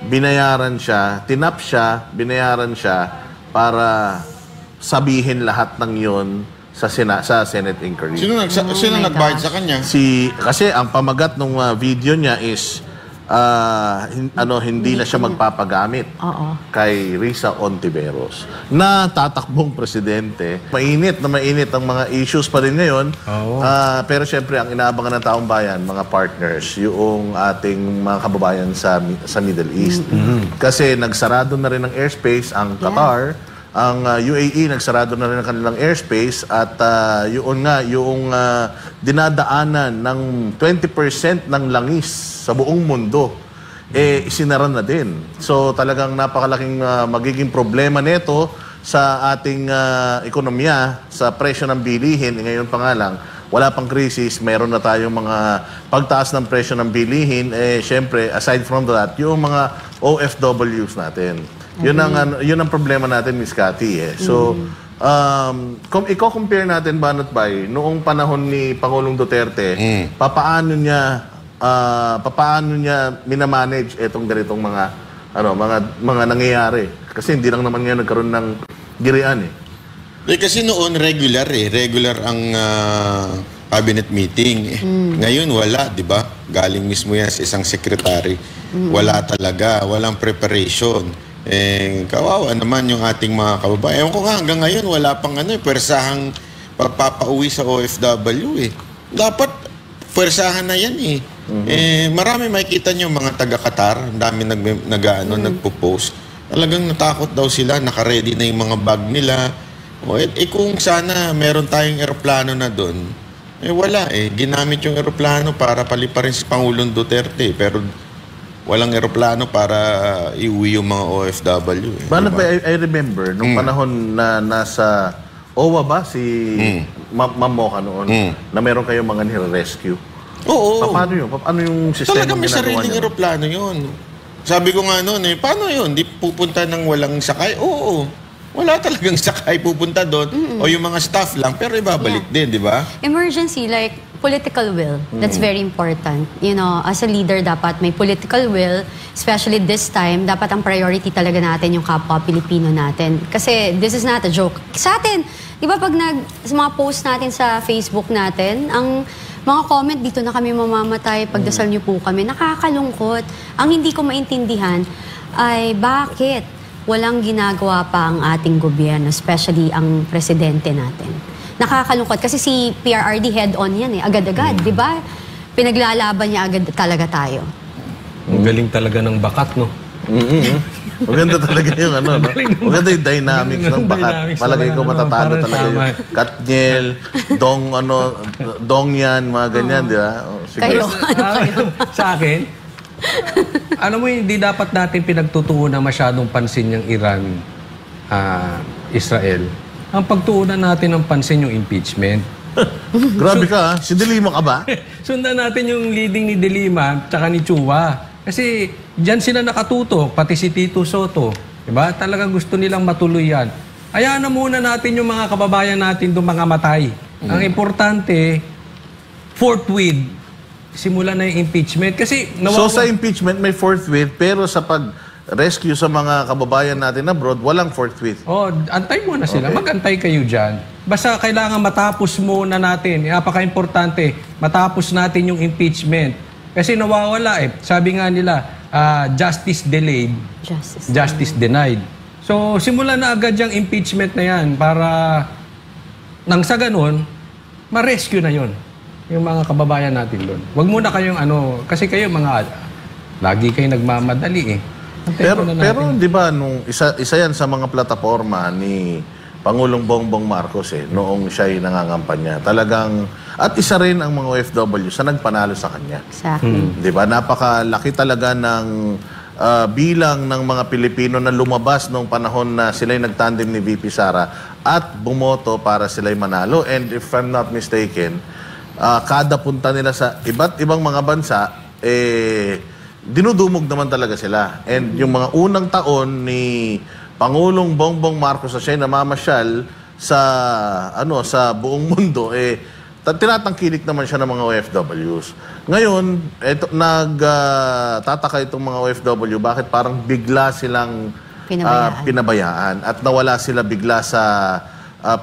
binayaran siya, tinap siya, binayaran siya para sabihin lahat ng yon sa Senate inquiry. Sino nagbayad sa kanya? Kasi ang pamagat ng video niya is hindi na siya magpapagamit kay Risa Ontiveros na tatakbong presidente. Mainit ang mga issues pa rin ngayon. Pero syempre, ang inaabangan ng taong bayan, mga partners, yung ating mga kababayan sa Middle East. Kasi nagsarado na rin ng airspace ang Qatar, ang UAE nagsarado na rin ang kanilang airspace at yung dinadaanan ng 20% ng langis sa buong mundo isinara na din. So talagang napakalaking magiging problema nito sa ating ekonomiya, sa presyo ng bilihin. Ngayon pa nga lang, wala pang krisis, mayroon na tayong mga pagtaas ng presyo ng bilihin. Syempre, aside from that, yung mga OFWs natin. Yun ang problema natin, Miss Cathy. So, kung i-compare natin, Banat Bay, noong panahon ni Pangulong Duterte, papaano niya minamanage itong ganitong mga nangyayari? Kasi hindi lang naman ngayon nagkaroon ng girian kasi noon regular ang cabinet meeting. Ngayon wala, di ba? Galing mismo yan sa isang secretary. Wala talaga, walang preparation. Kawawa naman yung ating mga kababayan. Ewan ko nga, hanggang ngayon, wala pang pwersahang pagpapauwi sa OFW Dapat, pwersahan na yan marami makikita nyo mga taga-Qatar, ang dami nagpo-post. Talagang natakot daw sila, naka-ready na yung mga bag nila. Kung sana meron tayong eroplano na doon, wala Ginamit yung eroplano para paliparin si Pangulong Duterte, pero walang eroplano para iuwi yung mga OFW. I remember, nung panahon na nasa OWA ba si Ma'am Mocha noon, na meron kayong mga nire-rescue. Oo. Paano yun? Paano yung sistema talaga may sariling eroplano yun. Sabi ko nga noon, paano yun? Di pupunta ng walang sakay? Oo. Wala talagang sakay pupunta doon. O yung mga staff lang, pero ibabalik din, di ba? Emergency, like political will. That's very important. You know, as a leader, dapat may political will. Especially this time, dapat ang priority talaga natin yung kapwa Pilipino natin. Kasi this is not a joke. Sa atin, di ba pag sa mga post natin sa Facebook natin, ang mga comment, dito na kami mamamatay, pagdasal niyo po kami, nakakalungkot. Ang hindi ko maintindihan ay bakit walang ginagawa pa ang ating gobyerno, especially ang presidente natin. Nakakalungkot kasi si PRRD head-on yan agad-agad, di ba? Pinaglalaban niya agad talaga tayo. Ang galing talaga ng bakat, no? Maganda talaga yung maganda yung dynamics ng bakat. Palagay ko matatalo talaga yung Katniel, Dong yan, mga ganyan, di ba? Kayo, Sa akin, hindi dapat natin pinagtutuunan masyadong pansin yung Iran, Israel. Ang pagtuunan natin ng pansin yung impeachment. Grabe ka, si Delima ka ba? Sundan natin yung leading ni Delima tsaka ni Chua. Kasi diyan sila nakatutok, pati si Tito Soto. Diba? Talagang gusto nilang matuloy yan. Hayaan na muna natin yung mga kababayan natin doon mga matay. Ang importante, forthwith, simula na yung impeachment. Kasi So sa impeachment may forthwith, pero sa pag-rescue sa mga kababayan natin abroad, walang forthwith. Antay muna sila. Mag-antay kayo dyan. Basta kailangan matapos muna natin. Napaka-importante, matapos natin yung impeachment. Kasi nawawala Sabi nga nila, justice delayed, justice denied. So, simulan na agad yung impeachment na yan para nang sa ganun, ma-rescue na yon yung mga kababayan natin doon. Huwag muna kayong kasi kayo lagi kayo nagmamadali Pero di ba, nung isa yan sa mga plataforma ni Pangulong Bongbong Marcos noong siya'y nangangampanya. Talagang, at isa rin ang mga OFW sa nagpanalo sa kanya. Exactly. Di ba? Napakalaki talaga ng bilang ng mga Pilipino na lumabas noong panahon na sila'y nagtandem ni VP Sara at bumoto para sila'y manalo. And if I'm not mistaken, kada punta nila sa iba't ibang mga bansa, dinudumog naman talaga sila. And yung mga unang taon ni Pangulong Bongbong Marcos na siya'y namamasyal sa buong mundo, tinatangkilik naman siya ng mga OFWs. Ngayon, tataka itong mga OFW, bakit parang bigla silang pinabayaan at nawala sila bigla sa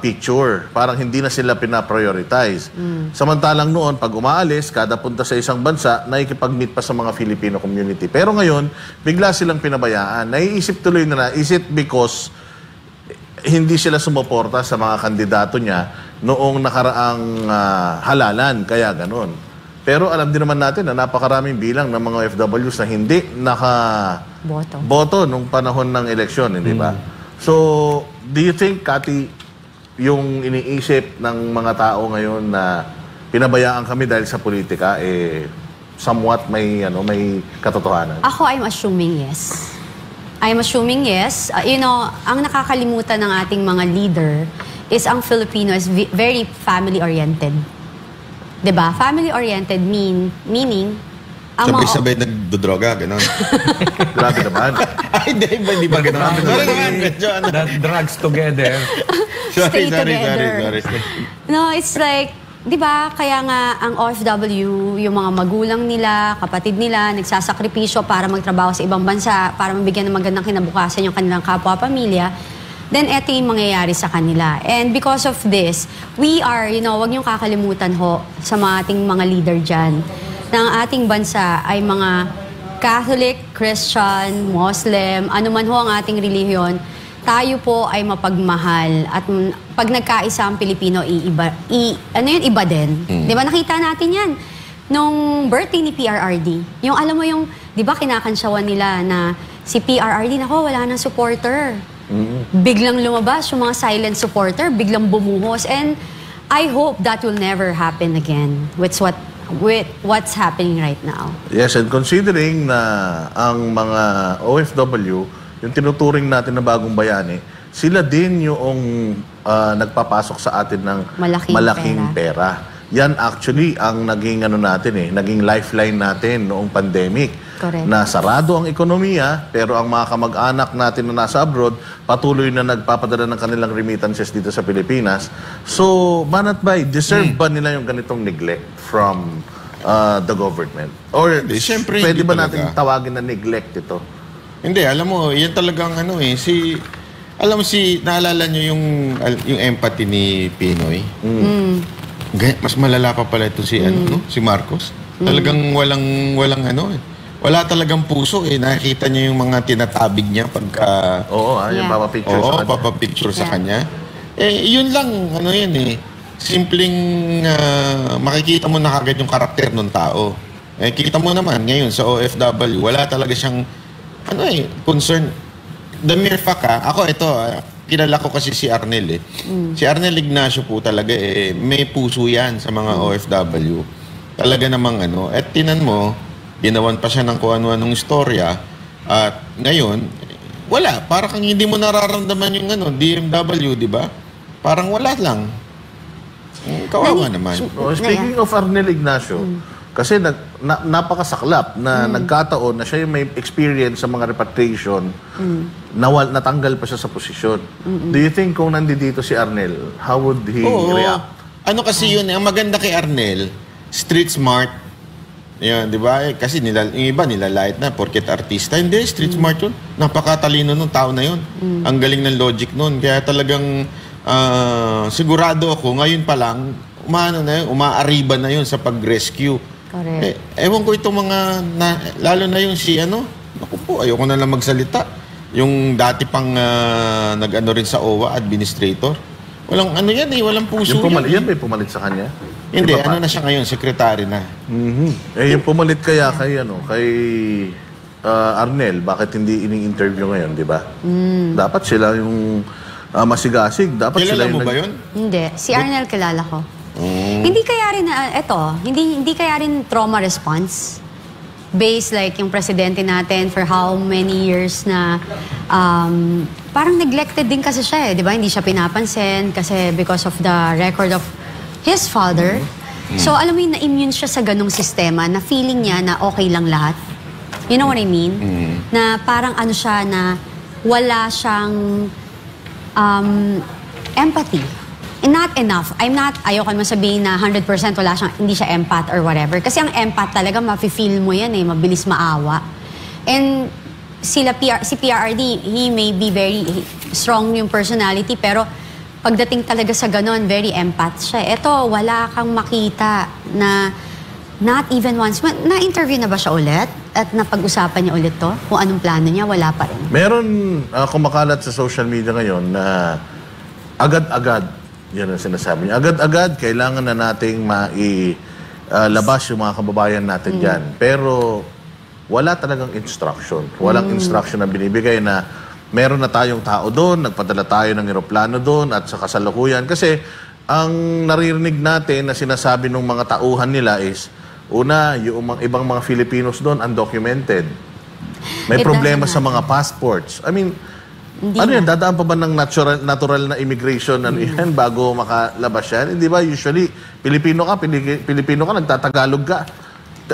picture. Parang hindi na sila pinaprioritize. Samantalang noon, pag umaalis, kada punta sa isang bansa, nakikipag-meet pa sa mga Filipino community. Pero ngayon, bigla silang pinabayaan. Naiisip tuloy na, is it because hindi sila sumuporta sa mga kandidato niya noong nakaraang halalan, kaya ganun. Pero alam din naman natin na napakaraming bilang ng mga OFWs na hindi boto nung panahon ng eleksyon, hindi ba? So, do you think, Cathy, yung iniisip ng mga tao ngayon na pinabayaan kami dahil sa politika, somewhat may katotohanan? Ako, I'm assuming yes. I'm assuming yes. Ang nakakalimutan ng ating mga leader is ang Filipino is very family-oriented. Diba? Family-oriented meaning ang sabay-sabay nagdodroga, gano'n. Grabe naman. Ay, hindi ba gano'n? That drugs together. Stay together. No, it's like, di ba, kaya nga ang OFW, yung mga magulang nila, kapatid nila, nagsasakripisyo para magtrabaho sa ibang bansa, para mabigyan ng magandang kinabukasan yung kanilang kapwa-pamilya, then eto yung mangyayari sa kanila. And because of this, we are, wag niyong kakalimutan sa mga ating mga leader dyan, na ang ating bansa ay mga Catholic, Christian, Muslim, anuman ang ating relihiyon, tayo po ay mapagmahal at pag nagkaisa ang Pilipino, iba din. Di ba nakita natin yan nung birthday ni PRRD. Yung alam mo yung, di ba kinakansyawan nila na si PRRD, wala nang supporter. Biglang lumabas yung mga silent supporter, biglang bumuhos. And I hope that will never happen again with what's happening right now. Yes, and considering na ang mga OFW, yung tinuturing natin na bagong bayani, sila din yung nagpapasok sa atin ng malaking pera. Yan actually ang naging naging lifeline natin noong pandemic. Correct. Na sarado ang ekonomiya, pero ang mga kamag-anak natin na nasa abroad, patuloy na nagpapadala ng kanilang remittances dito sa Pilipinas. So, banat bay, deserve ba nila yung ganitong neglect from the government? Or siyempre, pwede ba talaga natin tawagin na neglect ito? Hindi, alam mo, yan talagang naalala nyo yung empathy ni Pinoy? Mas malala pa pala ito si Marcos. Talagang wala talagang puso Nakikita niyo yung mga tinatabig niya pagka... yung papapicture sa kanya. papapicture sa kanya. Yun lang, simpleng makikita mo na kagad yung karakter ng tao. Kita mo naman ngayon sa OFW, wala talaga siyang concern. The mere fact, kilala ko kasi si Arnel Si Arnel Ignacio po talaga may puso yan sa mga OFW. Talaga namang at tinan mo, ginawan pa siya ng kung ano-anong istorya at ngayon, wala. Parang hindi mo nararamdaman yung DMW, di ba? Parang wala lang. Kawawa naman. Speaking of Arnel Ignacio, kasi napakasaklap na nagkataon na siya yung may experience sa mga repatriation, natanggal pa siya sa posisyon. Do you think kung nandito si Arnel, how would he react? Kasi yun, ang maganda kay Arnel, street smart. Yan, di ba? Kasi yung iba nilalait na porket artista. Hindi, street smart yun. Napakatalino nung tao na yun. Ang galing ng logic nun. Kaya talagang sigurado ako, ngayon pa lang, umaariba na yun sa pag-rescue. Ewan ko itong mga, lalo na yung naku po, ayoko na lang magsalita. Yung dati pang rin sa OWA, administrator. Walang walang puso yan. May pumalit sa kanya? Hindi, na siya ngayon, secretary na. Yung pumalit kaya kay Arnel, bakit hindi ini-interview ngayon, di ba? Dapat sila yung masigasig. Dapat kilala sila mo ba yun? Hindi. Si Arnel kilala ko. Hindi kaya rin, hindi kaya rin trauma response based like yung presidente natin for how many years na parang neglected din kasi siya di ba? Hindi siya pinapansin kasi because of the record of his father. So alam mo yun, na-immune siya sa ganong sistema na feeling niya na okay lang lahat. You know what I mean? Na parang siya na wala siyang empathy. not enough. Ayoko naman sabihin na 100% hindi siya empath or whatever. Kasi ang empath talaga, mafe-feel mo yan mabilis maawa. And si PRRD, he may be very strong yung personality, pero pagdating talaga sa ganon, very empath siya. Ito, wala kang makita na not even once. Na-interview na ba siya ulit? At napag-usapan niya ulit to? Kung anong plano niya, wala pa rin. Meron kumakalat sa social media ngayon na agad-agad, yan ang sinasabi niya, agad-agad kailangan na nating mailabas yung mga kababayan natin dyan. Pero wala talagang instruction. Walang instruction na binibigay na meron na tayong tao doon, nagpadala tayo ng eroplano doon at sa kasalukuyan. Kasi ang naririnig natin na sinasabi ng mga tauhan nila is, una, yung ibang mga Filipinos doon undocumented. May problema sa mga passports. I mean, yan, dadaan pa ba ng natural na immigration yan bago makalabas yan? Hindi ba? Usually, Pilipino ka, nagtatagalog ka.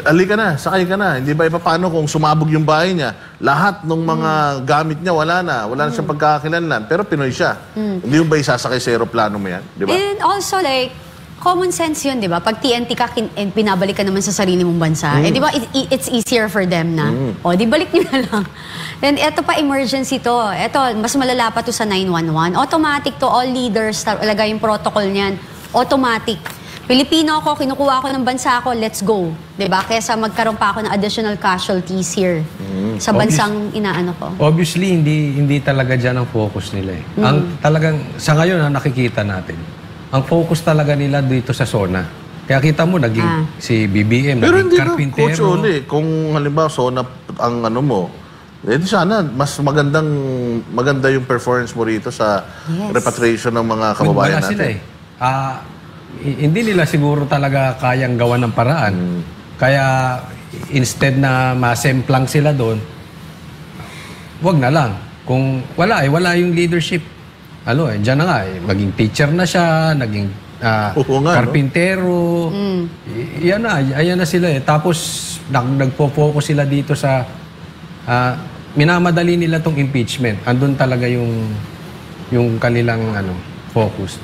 Ali ka na, sakay ka na. Hindi ba paano kung sumabog yung bahay niya? Lahat ng mga gamit niya wala na siyang pagkakakilanlan. Pero Pinoy siya. Hindi yung ba isasakay sa aeroplano mo yan? Di ba? And also like, common sense yun, di ba? Pag TNT ka, pinabalik ka naman sa sarili mong bansa. Di ba, it's easier for them na, di balik nyo na lang. Then, eto pa, emergency to. Eto, mas malala pa to sa 911. Automatic to, all leaders, talaga yung protocol niyan. Automatic. Pilipino ako, kinukuha ko ng bansa ko, let's go. Di ba? Kesa magkaroon pa ako ng additional casualties here sa bansang inaano ko. Obviously, hindi talaga dyan ang focus nila Ang talagang, sa ngayon, nakikita natin, ang focus talaga nila dito sa SONA. Kaya kita mo, naging si BBM, pero naging karpintero. Coach Oli, kung halimbawa SONA ang ano mo, sana mas maganda yung performance mo rito sa repatriation ng mga kababayan natin. Sila hindi nila siguro talaga kayang gawa ng paraan. Kaya instead na masemplang sila doon, wag na lang. Kung wala yung leadership. Diyan na nga maging teacher na siya, naging karpintero. Ayan na sila Tapos nagpo-focus sila dito sa minamadali nila tong impeachment. Andun talaga yung kanilang focus.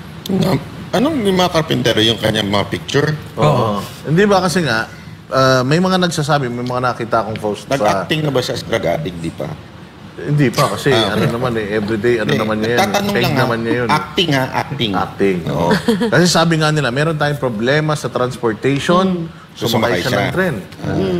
Anong yung mga karpintero, yung kanyang mga picture? Oo. Hindi ba kasi nga, may mga nagsasabi, may mga nakita akong post Nag-acting na ba siya sa drug addict? Di pa? Hindi pa kasi everyday naman niya yan. Tatanong lang naman niya yun. Acting. Oo. Kasi sabi nga nila, meron tayong problema sa transportation, sumakay siya ng tren.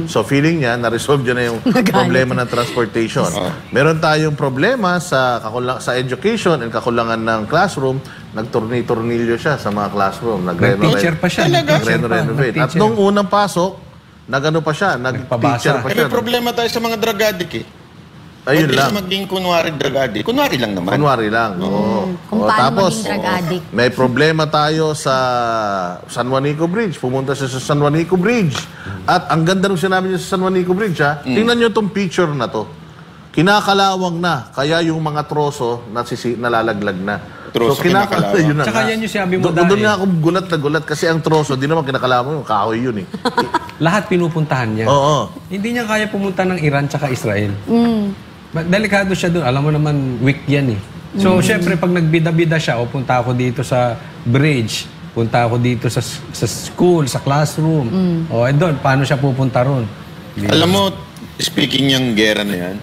So feeling niya, na-resolve niya na yung problema ng transportation. Meron tayong problema sa education and kakulangan ng classroom, nagtornilyo siya sa mga classroom. Nag-teacher pa siya. Nag-renovate. At nung unang pasok, nag-teacher pa siya. May problema tayo sa mga drug addict Ayun lang. Pwede maging kunwari drug addict. Kunwari lang naman. Kunwari lang. Kung paano maging drug addict. May problema tayo sa San Juanico Bridge. Pumunta siya sa San Juanico Bridge. At ang ganda nung sinabi niya sa San Juanico Bridge, tingnan niyo itong picture na to. Kinakalawang na. Kaya yung mga troso nalalaglag na. Troso kinakalawang. Yun na Tsaka nga. yan yung sabi mo dahil. Doon nga ako gulat na gulat kasi ang troso, di naman kinakalawang yung kahoy yun Lahat pinupuntahan niya. Oo. Hindi niya kaya pumunta ng Iran tsaka Israel. Delikado siya doon. Alam mo naman, weak yan So, syempre, pag nagbida-bida siya, punta ako dito sa bridge, punta ako dito sa school, sa classroom. Doon, paano siya pupunta ron? Alam mo, speaking yung gera na yan,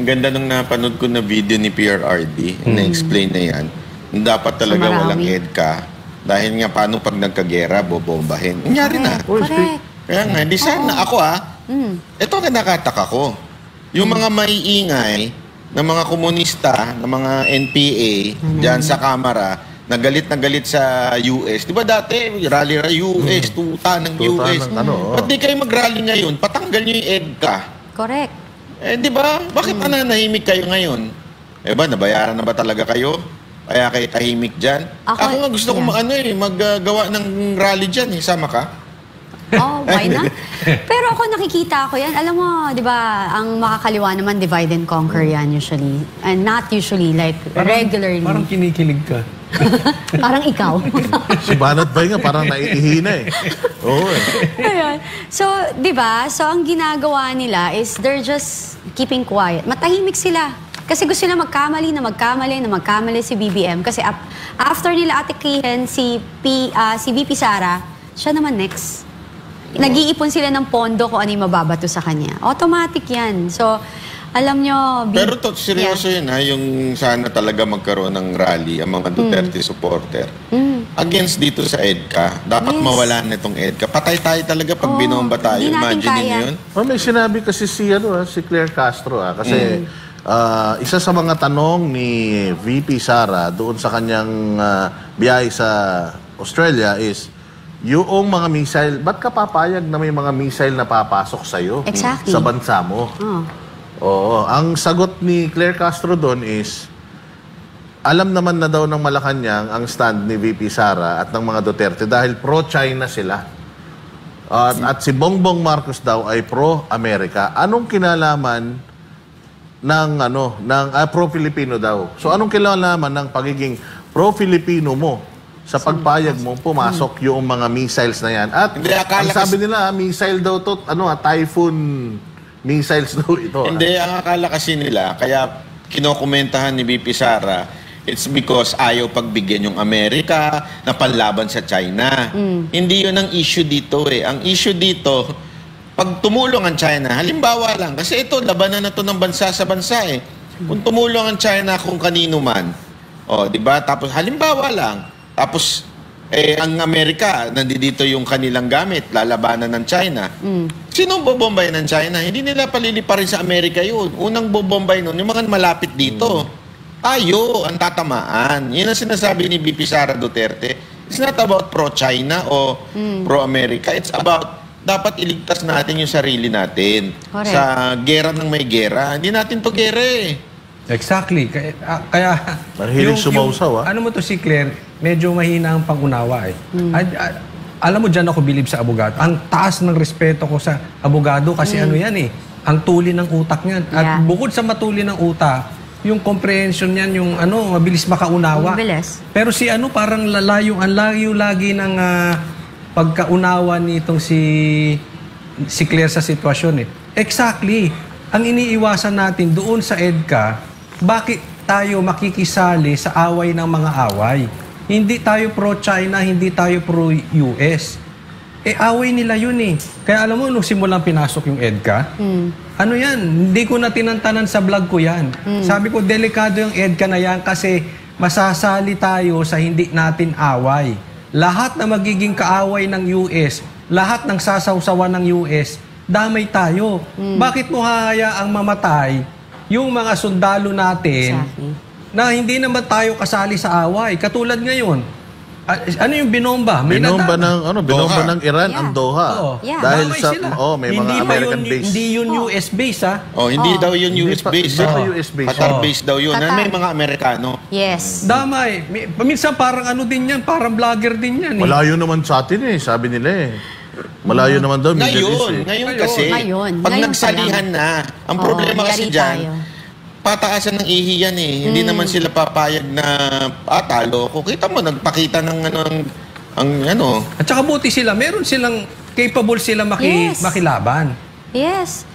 ang ganda nung napanood ko na video ni PRRD, na-explain na yan, dapat talaga walang EDCA. Dahil nga, paano pag nagkagera, bobombahin. Nangyari na. Correct. Kaya nga, di sana ako ito ang nakataka ko. Yung mga maiingay na mga komunista, na mga NPA, dyan sa Kamara, na galit sa US. Di ba dati, rally US, tuta ng US. Ba't di kayo mag-rally ngayon? Patanggal nyo yung EDCA. Correct. Di ba? Bakit nanahimik kayo ngayon? Nabayaran na ba talaga kayo? Kaya kayo tahimik dyan? Ako nga gusto ko maggawa ng rally dyan. Sama ka? Why not? Pero ako nakikita ko yan. Alam mo, di ba, ang makakaliwa naman, divide and conquer yan usually. And not usually, like regularly. Parang kinikilig ka. Parang ikaw. Si Banat Bay nga, parang naiihina Oo Ayun. So, di ba? So, ang ginagawa nila is they're just keeping quiet. Matahimik sila. Kasi gusto nila magkamali si BBM. Kasi after nila atikihin si VP Sara, siya naman next. Nag-iipon sila ng pondo kung ano yung mababato sa kanya. Automatic yan. So, alam nyo... Pero seryoso yun ha, yung sana talaga magkaroon ng rally ang mga Duterte supporter. Against dito sa EDCA. Dapat mawala na itong EDCA. Patay tayo talaga pag binomba tayo. Hindi natin Imagine kaya. yun. May sinabi kasi si Claire Castro kasi isa sa mga tanong ni VP Sara doon sa kanyang biyahe sa Australia is yung mga missile, ba't ka papayag na may mga missile na papasok sa'yo Exactly. sa bansa mo? Oo. Ang sagot ni Claire Castro doon is, alam naman na daw ng Malacanang ang stand ni VP Sara at ng mga Duterte dahil pro-China sila. At si Bongbong Marcos daw ay pro-America. Anong kinalaman ng pro-Filipino daw? So anong kinalaman ng pagiging pro-Filipino mo sa pagpayag mo pumasok yung mga missiles na yan? At Hindi, ang akala sabi nila, missile daw to, typhoon missiles daw ito. Hindi, ang akala kasi nila, kaya kinokomentahan ni VP Sara, it's because ayaw pagbigyan yung Amerika na panlaban sa China. Hindi yun ang issue dito eh. Ang issue dito, pag tumulong ang China, halimbawa lang, kasi ito, labanan na to ng bansa sa bansa eh. Kung tumulong ang China kung kanino man, di ba? Tapos, halimbawa lang, tapos, ang Amerika, nandito yung kanilang gamit, lalabanan ng China. Sinong bobombay ng China? Hindi nila paliliparin sa Amerika yun. Unang bobombay nun, yung mga malapit dito. Tayo ang tatamaan. Yun ang sinasabi ni VP Sara Duterte. It's not about pro-China o pro-America. It's about dapat iligtas natin yung sarili natin. Correct. Sa gera ng may gera. Hindi natin to gera eh. Exactly. Kaya Mahilig sumausaw, ano mo to si Claire, medyo mahina ang pag-unawa eh. Alam mo dyan ako bilib sa abogado. Ang taas ng respeto ko sa abogado kasi ano yan eh, ang tuli ng utak niyan. At bukod sa matuli ng utak, yung comprehension niyan, yung mabilis makaunawa. Mabilis. Pero si parang ang layo lagi ng pagkaunawa nitong si Claire sa sitwasyon eh. Exactly. Ang iniiwasan natin doon sa EDCA, bakit tayo makikisali sa away ng mga away? Hindi tayo pro-China, hindi tayo pro-US. Away nila yun eh. Kaya alam mo, nung simulang pinasok yung EDCA, ano yan, hindi ko na tinantanan sa vlog ko yan. Sabi ko, delikado yung EDCA na yan kasi masasali tayo sa hindi natin away. Lahat na magiging kaaway ng US, lahat ng sasawsawan ng US, damay tayo. Bakit mo hahayaang mamatay yung mga sundalo natin na hindi naman tayo kasali sa away? Katulad ngayon, ano yung binomba? Binomba ng Iran ang Doha. Oo. Dahil Damay sa sila. may Hindi mga pa American base. Hindi yun US base ha. Hindi daw yun US base. Hindi pa US base. Qatar base daw yun. Qatar. May mga Amerikano. Yes. Damay. Minsan parang ano din yan, parang vlogger din yan eh. Malayo naman sa atin eh, sabi nila eh. Malayo naman daw, Middle East eh. Ngayon kasi, Ngayon. pag Ngayon nagsalihan na, ang problema kasi yari dyan, tayo. pataasan ng ihi yan eh. Hindi naman sila papayag na talo. Kung kita mo, nagpakita ng At saka buti sila, meron silang capable sila Yes. makilaban. Yes.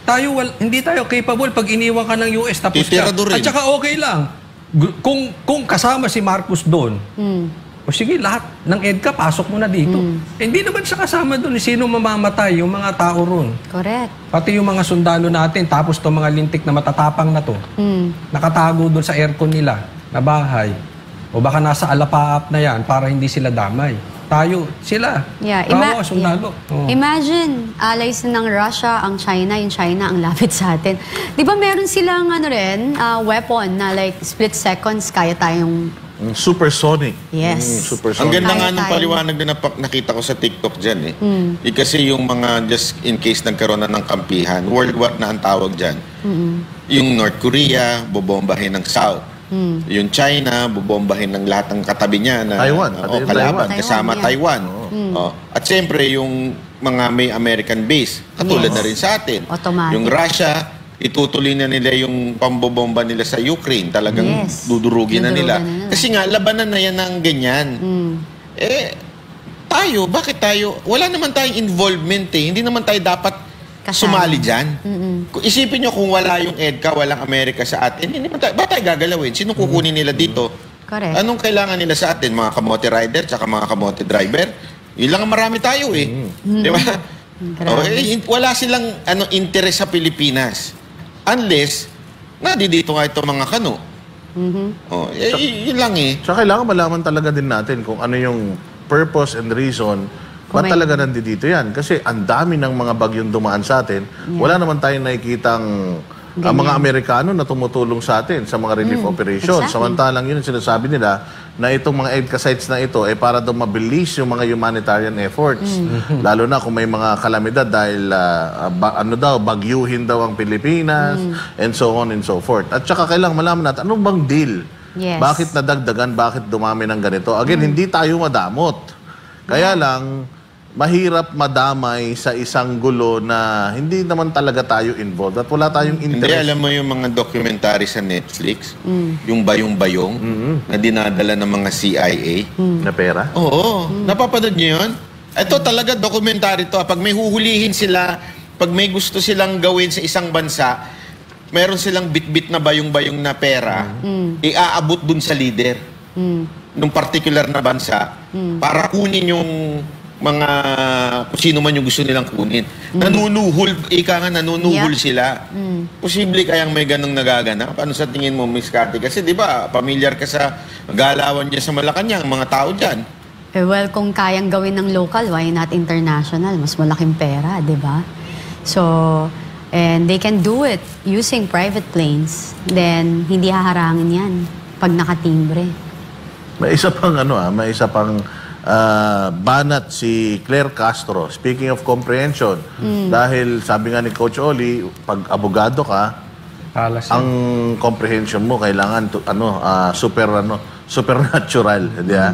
Hindi tayo capable pag iniwan ka ng US tapos Titirado rin. At saka okay lang. Kung kasama si Marcos doon, o sige, lahat ng EDCA, pasok mo na dito. Hindi naman siya kasama doon. Sino mamamatay? Yung mga tao ron. Correct. Pati yung mga sundalo natin, tapos itong mga lintik na matatapang na to, nakatago doon sa aircon nila, na bahay. O baka nasa alapaap na yan para hindi sila damay. Tayo, sila. Yeah. Kawawa, sundalo. Oo. Imagine, allies ng Russia, ang China, yung China ang lapit sa atin. Di ba meron silang weapon na like split seconds, kaya tayong... Supersonic. Yes. Supersonic. Ang ganda nga Kaya ng tayo. paliwanag na nakita ko sa TikTok dyan eh. Kasi yung mga, just in case nagkaroon na ng kampihan, World War na ang tawag dyan. Yung North Korea, bobombahin ng South. Yung China, bobombahin ng lahat ng katabi niya na Taiwan, pati yung kalaban, Taiwan. kasama Taiwan, Taiwan. At siyempre, yung mga may American base, katulad Yes. na rin sa atin. Automatic. Yung Russia, itutuloy na nila yung pambobomba nila sa Ukraine. Talagang Yes. dudurugin na nila. Dudurugan na nila. Kasi nga, labanan na yan ng ganyan. Tayo, bakit tayo? Wala naman tayong involvement eh. Hindi naman tayo dapat sumali dyan. Kung isipin nyo kung wala yung EDCA, walang Amerika sa atin, hindi naman ba tayo gagalawin? Sino kukunin nila dito? Correct. Anong kailangan nila sa atin? Mga kamote rider, tsaka mga kamote driver? Yun lang ang marami tayo eh. Di ba? Wala silang interest sa Pilipinas. Unless, dito nga ito mga kano. Yun lang eh. So kailangan malaman talaga din natin kung ano yung purpose and reason ba't talaga nandito yan. Kasi ang dami ng mga bagyong dumaan sa atin. Wala naman tayong nakikitang mga Amerikano na tumutulong sa atin sa mga relief operations. Exactly. Samantalang yun ang sinasabi nila na itong mga EDCA sites na ito ay para daw mabilis yung mga humanitarian efforts. Lalo na kung may mga kalamidad dahil bagyuhin daw ang Pilipinas and so on and so forth. At saka kailangan malaman natin, anong bang deal? Yes. Bakit nadagdagan? Bakit dumami ng ganito? Again, hindi tayo madamot. Kaya lang, mahirap madamay sa isang gulo na hindi naman talaga tayo involved at wala tayong Hindi, interest. alam mo yung mga documentary sa Netflix, yung bayong-bayong na dinadala ng mga CIA. Na pera? Oo, napapanood niyo yun? Ito talaga documentary to. Pag may huhulihin sila, pag may gusto silang gawin sa isang bansa, meron silang bit-bit na bayong-bayong na pera, iaabot dun sa leader ng particular na bansa para kunin yung mga kung sino man yung gusto nilang kunin. Nanunuhol, nanunuhol sila. Posible kayang may ganong nagaganap. Ano sa tingin mo, Miss Cathy? Kasi di ba, familiar ka sa galawan dyan sa Malacanang, mga tao dyan. Well, kung kayang gawin ng local, why not international? Mas malaking pera, di ba? So, and they can do it using private planes. Then, hindi haharangin yan pag nakatimbre. May isa pang banat si Claire Castro. Speaking of comprehension, dahil sabi nga ni Coach Oli, pag abogado ka, ang comprehension mo kailangan supernatural, di ba?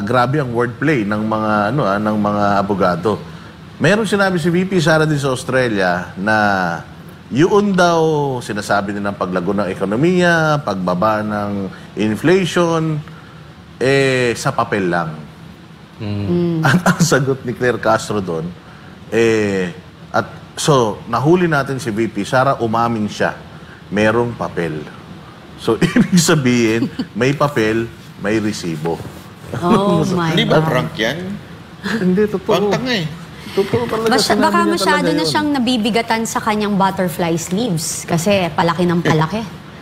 Grabe ang wordplay ng mga abogado. Meron sinabi si VP Sara din sa Australia na yun daw sinasabi nilang paglago ng ekonomiya, pagbaba ng inflation, sa papel lang. Ang sagot ni Claire Castro doon, nahuli natin si VP Sara, umamin siya, merong papel. So, ibig sabihin, may papel, may resibo. Oh my Hindi ba God. prank yan? Hindi, totoo. Pang tanga eh. Totoo talaga. Baka Sinabi niya masyado talaga na yun. siyang nabibigatan sa kanyang butterfly sleeves kasi palaki ng palaki.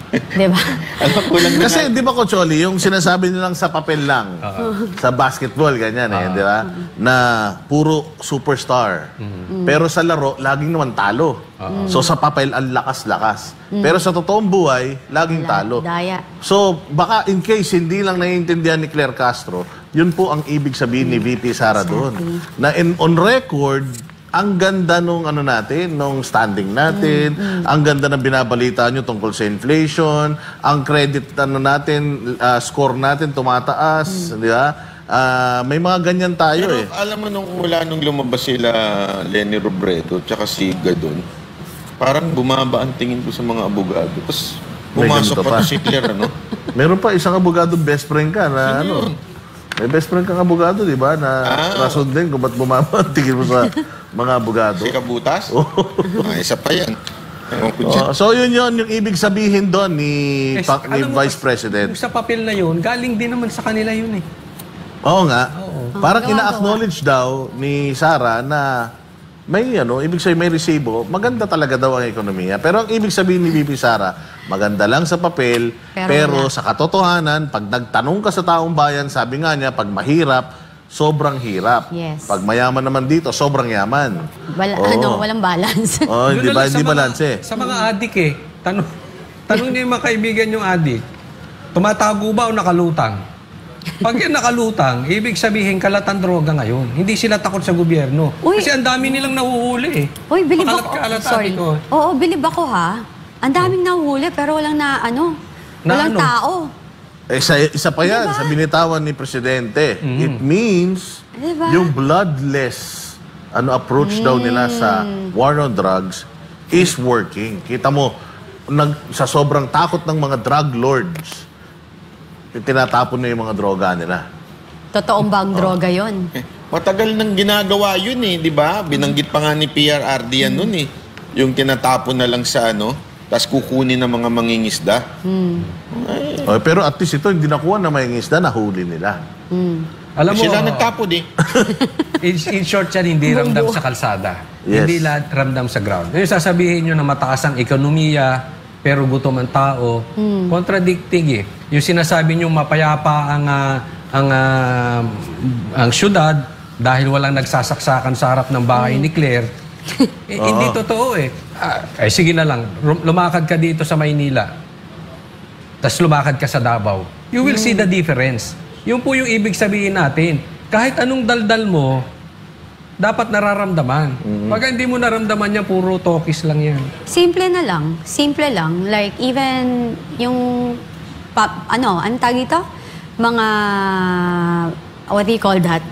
Di ba? Alam ko lang na Kasi di ba, Coach Oli, yung sinasabi nilang sa papel lang, sa basketball, ganyan di ba? Na puro superstar. Pero sa laro, laging naman talo. So sa papel, ang lakas-lakas. Pero sa totoong buhay, laging talo. Daya. So baka in case hindi lang naiintindihan ni Claire Castro, yun po ang ibig sabihin ni VP Sara doon. Na on record, ang ganda nung nung standing natin, ang ganda ng binabalita nyo tungkol sa inflation, ang credit natin, score natin tumataas, di ba? May mga ganyan tayo Pero alam mo, mula nung lumabas sila Lenny Robredo tsaka si Gadon, parang bumaba ang tingin ko sa mga abogado. Tapos May pumasok ganito pa pa. to si Claire, Meron pa isang abogado, best friend ka na may best friend kang abogado, di ba? Na rason din kung ba't bumaba ang tingin mo sa mga abogado. Si Kabutas? Isa pa yan. Ewan ko dyan. So yun yung ibig sabihin doon ni Alam mo, Vice President. Sa papel na yun, galing din naman sa kanila yun eh. Oo nga. Parang gawa-gawa. ina-acknowledge daw ni Sara na may ibig sabihin may resibo, maganda talaga daw ang ekonomiya. Pero ang ibig sabihin ni VP Sara, maganda lang sa papel, pero wala. sa katotohanan, pag nagtanong ka sa taong bayan, sabi nga niya, pag mahirap, sobrang hirap. Yes. Pag mayaman naman dito, sobrang yaman. Walang balance. Oh, Yun di na ba? lang Hindi balance eh. Sa mga adik eh. Tanong niyo yung mga kaibigan yung adik. Tumatago ba o nakalutang? Pag yan nakalutang, ibig sabihin kalatan droga ngayon. Hindi sila takot sa gobyerno. Uy. Kasi ang dami nilang nahuhuli eh. Uy, bilib ako. Pakalat-kalat, Sorry. adik ko. Oo, bilib ako ha. Ang daming nahuli pero walang walang tao. Isa pa yan, sa binitawan ni Presidente. It means, Diba? yung bloodless approach daw nila sa war on drugs is working. Kita mo, sa sobrang takot ng mga drug lords, tinatapon na yung mga droga nila. Totoong bang droga yon? Matagal nang ginagawa yun eh, di ba? Binanggit pa nga ni PRRD yan nun eh. Yung tinatapon na lang sa tapos kukunin ng mga mangingisda. Pero at least ito, hindi nakuha na may isda, nahuli nila. Alam mo, Sila nagtapon eh. in short yan, hindi ramdam sa kalsada. Yes. Hindi lahat ramdam sa ground. Yung sasabihin nyo na mataas ang ekonomiya, pero gutom ang tao, contradicting eh. Yung sinasabi nyo mapayapa ang syudad dahil walang nagsasaksakan sa harap ng bahay ni Claire, hindi totoo eh. Sige na lang, lumakad ka dito sa Maynila, tapos lumakad ka sa Davao, you will see the difference. Yun po yung ibig sabihin natin. Kahit anong daldal mo, dapat nararamdaman. Pag hindi mo naramdaman yan, puro talkies lang yan. Simple na lang. Simple lang. Like, even yung, anong tawag ito? Mga, what do you call that?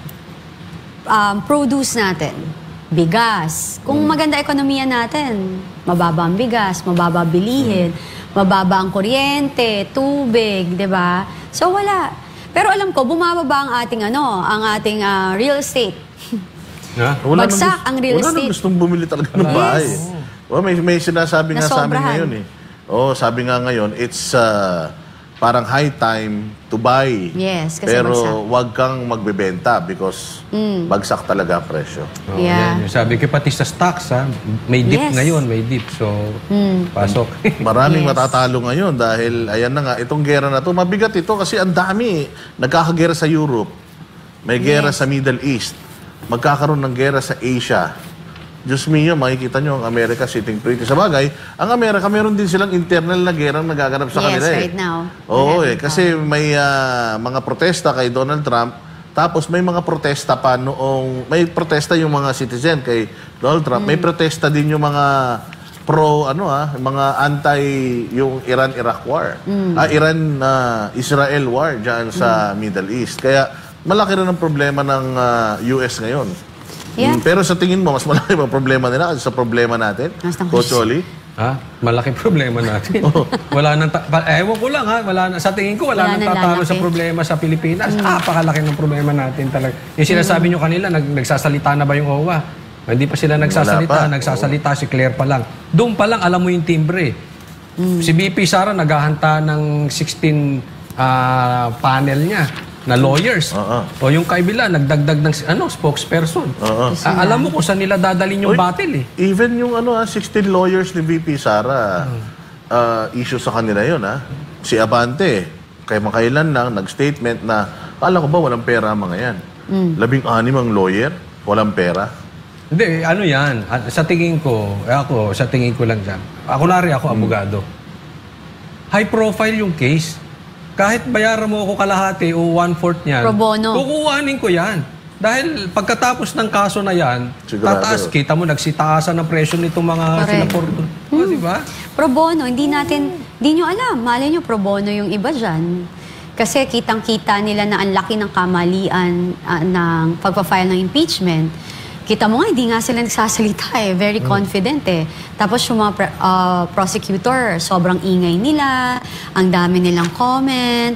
Produce natin. Bigas. Kung maganda ekonomiya natin, mababa ang bigas, mababa bilihin, mababa ang kuryente, tubig, di ba? So, wala. Pero alam ko, bumababa ang ating real estate. Bagsak ang real Wala estate. nang gustong bumili talaga ng bahay. May sinasabi nga sa amin Nasobrahan. ngayon eh. Sabi nga ngayon, it's parang high time to buy. Yes, kasi pero bagsak. wag kang magbebenta because bagsak talaga ang presyo. Yeah. Yan. Yung sabi ko pati sa stocks, may dip Yes. ngayon, may dip. So, pasok. Maraming Yes. matatalo ngayon dahil ayan na nga, itong gera na to, mabigat ito kasi ang dami. Nagkakagera sa Europe, may gera sa Middle East, magkakaroon ng gera sa Asia. Diyos mio, makikita nyo ang Amerika sitting pretty. Sa bagay, ang Amerika meron din silang internal na gerang nagaganap sa kanila right now. Oo Meron kasi may mga protesta kay Donald Trump, tapos may mga protesta pa noong, may protesta yung mga citizen kay Donald Trump, may protesta din yung mga mga anti yung Iran-Iraq war. Iran-Israel war dyan sa Middle East. Kaya malaki rin ang problema ng US ngayon. Yeah. Pero sa tingin mo, mas malaki ba problema nila kasi sa problema natin? Coach Oli? Malaking problema natin. Wala nang ewan ko lang sa tingin ko wala nang tatalo sa problema sa Pilipinas. Napakalaki ng problema natin talaga. Yung sinasabi nyo kanila, nagsasalita na ba yung OWA? Hindi pa sila nagsasalita. Nagsasalita si Claire pa lang. Doon pa lang alam mo yung timbre. Si BP Sara naghahanta ng 16 panel niya na lawyers. O yung kaibila, nagdagdag ng spokesperson. Alam mo kung saan nila dadalhin yung battle eh. Even yung 16 lawyers ni VP Sara, issue sa kanila yun. Si Abante, kay makailan lang, nag-statement na, kala ko ba walang pera ang mga yan? 16 ang lawyer, walang pera. Hindi, yan. Sa tingin ko, sa tingin ko lang dyan. Ako abogado. High profile yung case. Kahit bayaran mo ako kalahati o 1/4 niyan, Pro bono. kukuhanin ko yan. Dahil pagkatapos ng kaso na yan, Sigurado. tataas, kita mo, nagsitaasan ng presyo nitong mga Correct. sinaporto. Di ba? Pro bono, hindi nyo alam. Malay nyo, pro bono yung iba dyan. Kasi kitang-kita nila na ang laki ng kamalian ng pagpa-file ng impeachment. Kita mo nga, hindi nga sila nagsasalita Very confident Tapos yung mga prosecutor, sobrang ingay nila, ang dami nilang comment,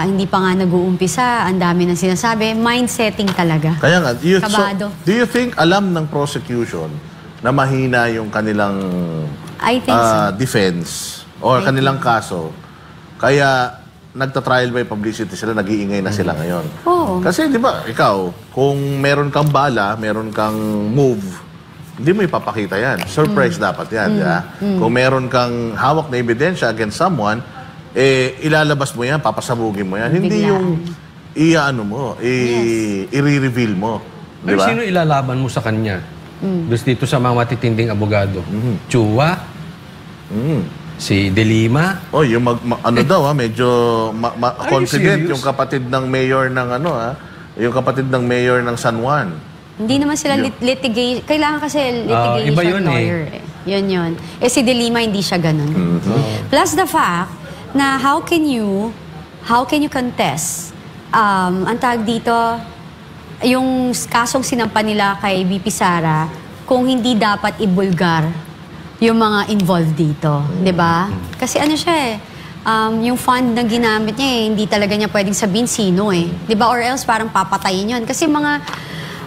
hindi pa nga nag-uumpisa, ang dami nang sinasabi. Mind-setting talaga. Kaya nga, Kabado. do you think alam ng prosecution na mahina yung kanilang I think so. defense or kanilang kaso? Kaya nagta-trial by publicity sila, nag-iingay na sila ngayon. Oo. Kasi di ba, ikaw, kung meron kang bala, meron kang move, hindi mo ipapakita yan. Surprise dapat yan, di ba? Kung meron kang hawak na ebidensya against someone, ilalabas mo yan, papasabugin mo yan. Hindi yung i-reveal mo. Di Pero ba? sino ilalaban mo sa kanya? Gusto dito sa mga matitinding abogado. Chua? Si De Lima? Yung medyo confident serious? yung kapatid ng mayor ng yung kapatid ng mayor ng San Juan. Hindi naman sila litigation. Kailangan kasi litigation iba yun lawyer Yun. Si De Lima hindi siya ganun. Plus the fact na how can you contest ang tawag dito yung kasong sinampa nila kay BP Sara kung hindi dapat ibulgar yung mga involved dito, 'di ba? Kasi siya yung fund na ginamit niya hindi talaga niya pwedeng sabihin sino 'di ba? Or else parang papatayin 'yon kasi mga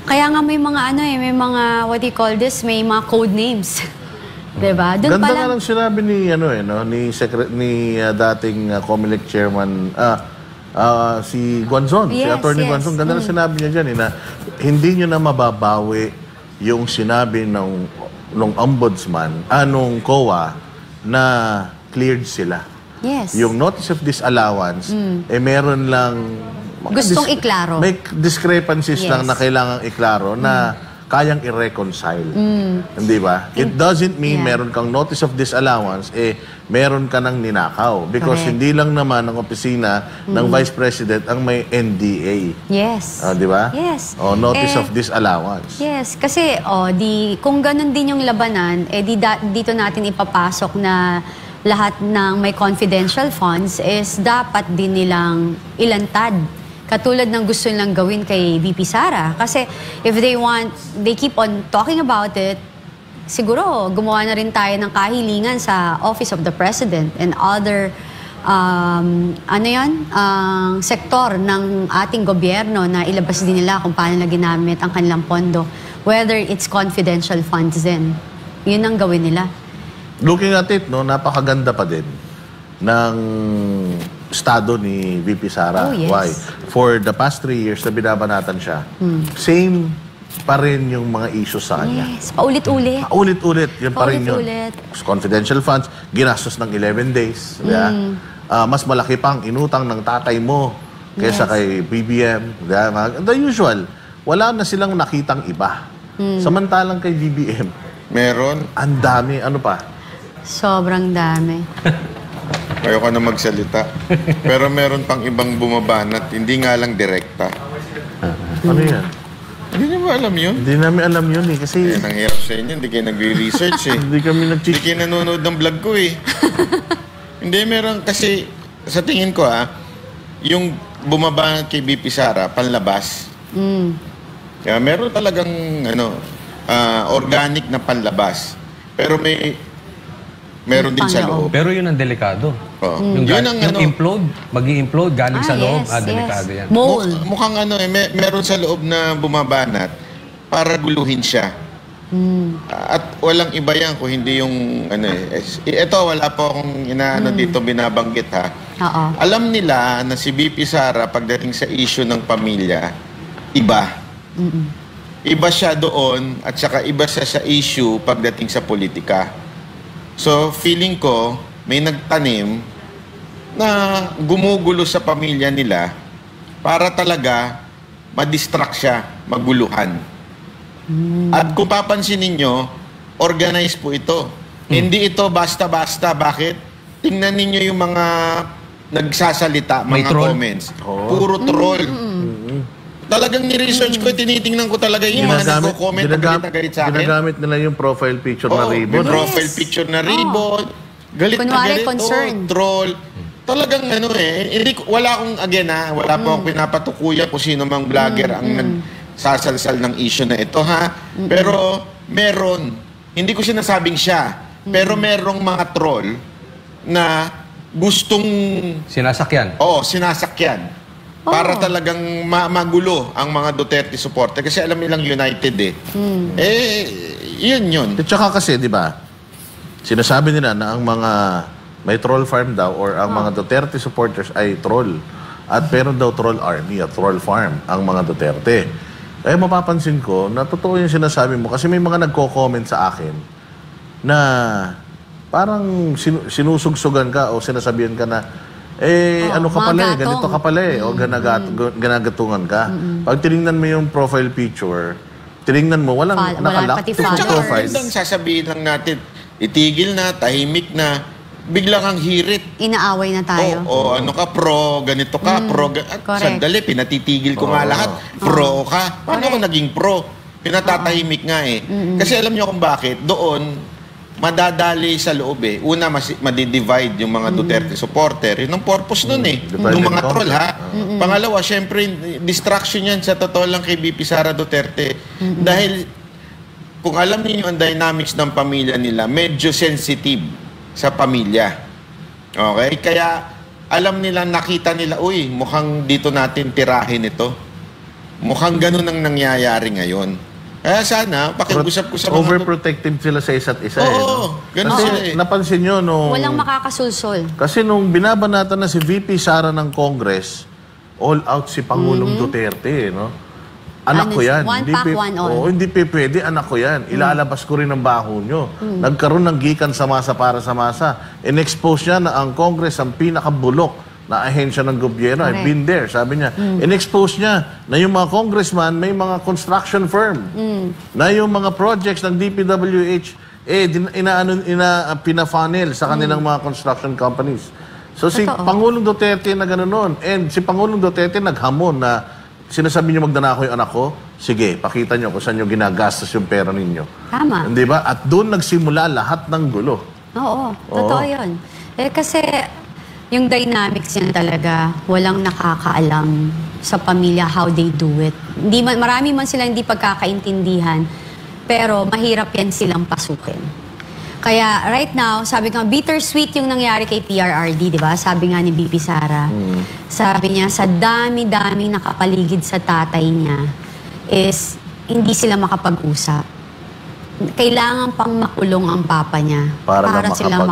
Kaya nga may mga may mga, what do you call this, may mga code names. Diba? Doon Ganda pa nga lang, lang sinabi ni, dating COMELEC chairman, si Guanzon, si Yes, Attorney yes. Guanzon, ganda na sinabi niya dyan, na hindi nyo na mababawi yung sinabi nung ombudsman, nung COA, na cleared sila. yes. Yung notice of disallowance, meron lang... Gustong iklaro. May discrepancies Yes. lang na kailangang iklaro na kayang i-reconcile. Hindi ba? It doesn't mean Yeah. meron kang notice of disallowance, meron ka ng ninakaw. Because Correct. hindi lang naman ang opisina ng Vice President ang may NDA. Yes. Di ba? Yes. O, notice Eh, of disallowance. Yes, kasi kung ganun din yung labanan, dito natin ipapasok na lahat ng may confidential funds is dapat din nilang ilantad. Katulad ng gusto nilang gawin kay VP Sara. Kasi if they keep on talking about it, siguro gumawa na rin tayo ng kahilingan sa Office of the President and other sektor ng ating gobyerno na ilabas din nila kung paano na ginamit ang kanilang pondo. Whether it's confidential funds din. Yun ang gawin nila. Looking at it, napakaganda pa din ng estado ni VP Sara. Oh, yes. Why? For the past 3 years na binabanatan siya, same pa rin yung mga issues sa kanya. Yes, paulit-ulit. Ulit-ulit, yun pa rin yun. Paulit-ulit. Confidential funds, ginastos ng 11 days. Mas malaki pang inutang ng tatay mo kaysa Yes. kay BBM. The usual. Wala na silang nakitang iba. Samantalang kay BBM, Meron. ang dami. Ano pa? Sobrang dami. Ayoko na magsalita. Pero meron pang ibang bumabanat, hindi nga lang direkta. Ano yan? Hindi niyo ba alam yun? Hindi namin alam yun kasi Ang hirap sa inyo, hindi kayo nagre-research hindi kami Hindi kayo nanonood ng vlog ko Hindi, meron kasi, sa tingin ko yung bumabanat kay BP Sara, panlabas. Kaya meron talagang, organic na panlabas. Pero meron din sa loob. Pero yun ang delikado. Oo. Yung, Yun ang implode, mag-i-implode galing sa loob, yes, delikado yan. Mole. Mukhang meron sa loob na bumabanat para guluhin siya. At walang iba yan kung hindi yung ito wala po akong dito binabanggit Oo. Alam nila na si BP Sara pagdating sa issue ng pamilya, iba. Iba siya doon at saka iba siya sa issue pagdating sa politika. So feeling ko may nagtanim na gumugulo sa pamilya nila para talaga ma-distract siya, maguluhan. At kung papansin ninyo, organized po ito. Hindi ito basta-basta. Bakit? Tingnan ninyo yung mga nagsasalita, May mga troll. comments. Puro troll. Talagang ni-research ko, tinitingnan ko talaga yung mga nagko-comment na galit sa akin. Ginagamit nila yung profile picture na May ribbon. profile picture na ribbon. Galit na Kunwari, galit. concern. Troll. Talagang wala akong, wala po akong pinapatukuya kung sino mang vlogger ang nagsasalsal ng issue na ito, Pero meron, hindi ko sinasabing siya, pero merong mga troll na gustong, Sinasakyan. sinasakyan. Para talagang magulo ang mga Duterte supporter. Kasi alam nilang united yun. At saka kasi, di ba, sinasabi nila na ang mga may troll farm daw or ang mga Duterte supporters ay troll. At meron daw troll army at troll farm ang mga Duterte. Kaya mapapansin ko na totoo yung sinasabi mo kasi may mga nagko-comment sa akin na parang sinusugsugan ka o sinasabihan ka na ano ka pala mga ganito ka pala o ganagatungan ka. Pag tinignan mo yung profile picture, tinignan mo, walang Wala nakalock pati to followers. profile. Tsaka sasabihin lang natin, itigil na, tahimik na, biglang ang hirit. Inaaway na tayo. Ano ka, pro, ganito ka, correct. sandali, pinatitigil ko nga lahat. Pro ka. Paano ko naging pro? Pinatatahimik nga Kasi alam niyo kung bakit, doon, madadali sa loob Una, madidivide yung mga Duterte supporter. Yun ang purpose nun Divide Yung and mga conquer. troll Pangalawa, syempre, distraction yan sa totoo lang kay BP Sara Duterte. Dahil, kung alam niyo ang dynamics ng pamilya nila, medyo sensitive sa pamilya. Okay? Kaya, alam nila, nakita nila, mukhang dito natin tirahin ito. Mukhang ganun ang nangyayari ngayon. Kaya sana, pakiusap ko sa mga... Overprotective sila sa isa't isa. Oo, ganun Kasi sila eh. napansin nyo nung... Walang makakasulsol. Kasi nung binabanatan na si VP Sara ng Congress, all out si Pangulong Duterte, no? Anak ko yan. One pack, one all. Oo, hindi pwede, anak ko yan. Ilalabas ko rin ang baho nyo. Nagkaroon ng gikan sa masa para sa masa. In-expose niya na ang Congress ang pinakabulok na ahensya ng gobyerno. I've been there, sabi niya. In-expose niya na yung mga congressman may mga construction firm. Na yung mga projects ng DPWH, pina-funnel sa kanilang mga construction companies. So si Pangulong Duterte na gano'n nun. And si Pangulong Duterte naghamon na sinasabi niyo magdanako yung anak ko, sige, pakita niyo kung saan niyo ginagastos yung pera ninyo. Tama. Hindi ba? At doon nagsimula lahat ng gulo. Oo, totoo yun. Kasi yung dynamics yan talaga, walang nakakaalam sa pamilya how they do it. Marami man silang hindi pagkakaintindihan, pero mahirap yan silang pasukin. Kaya right now, sabi ko, bittersweet yung nangyari kay PRRD, di ba? Sabi nga ni BP Sara. Sabi niya, sa dami-dami nakapaligid sa tatay niya is hindi sila makapag-usap. Kailangan pang makulong ang papa niya para sila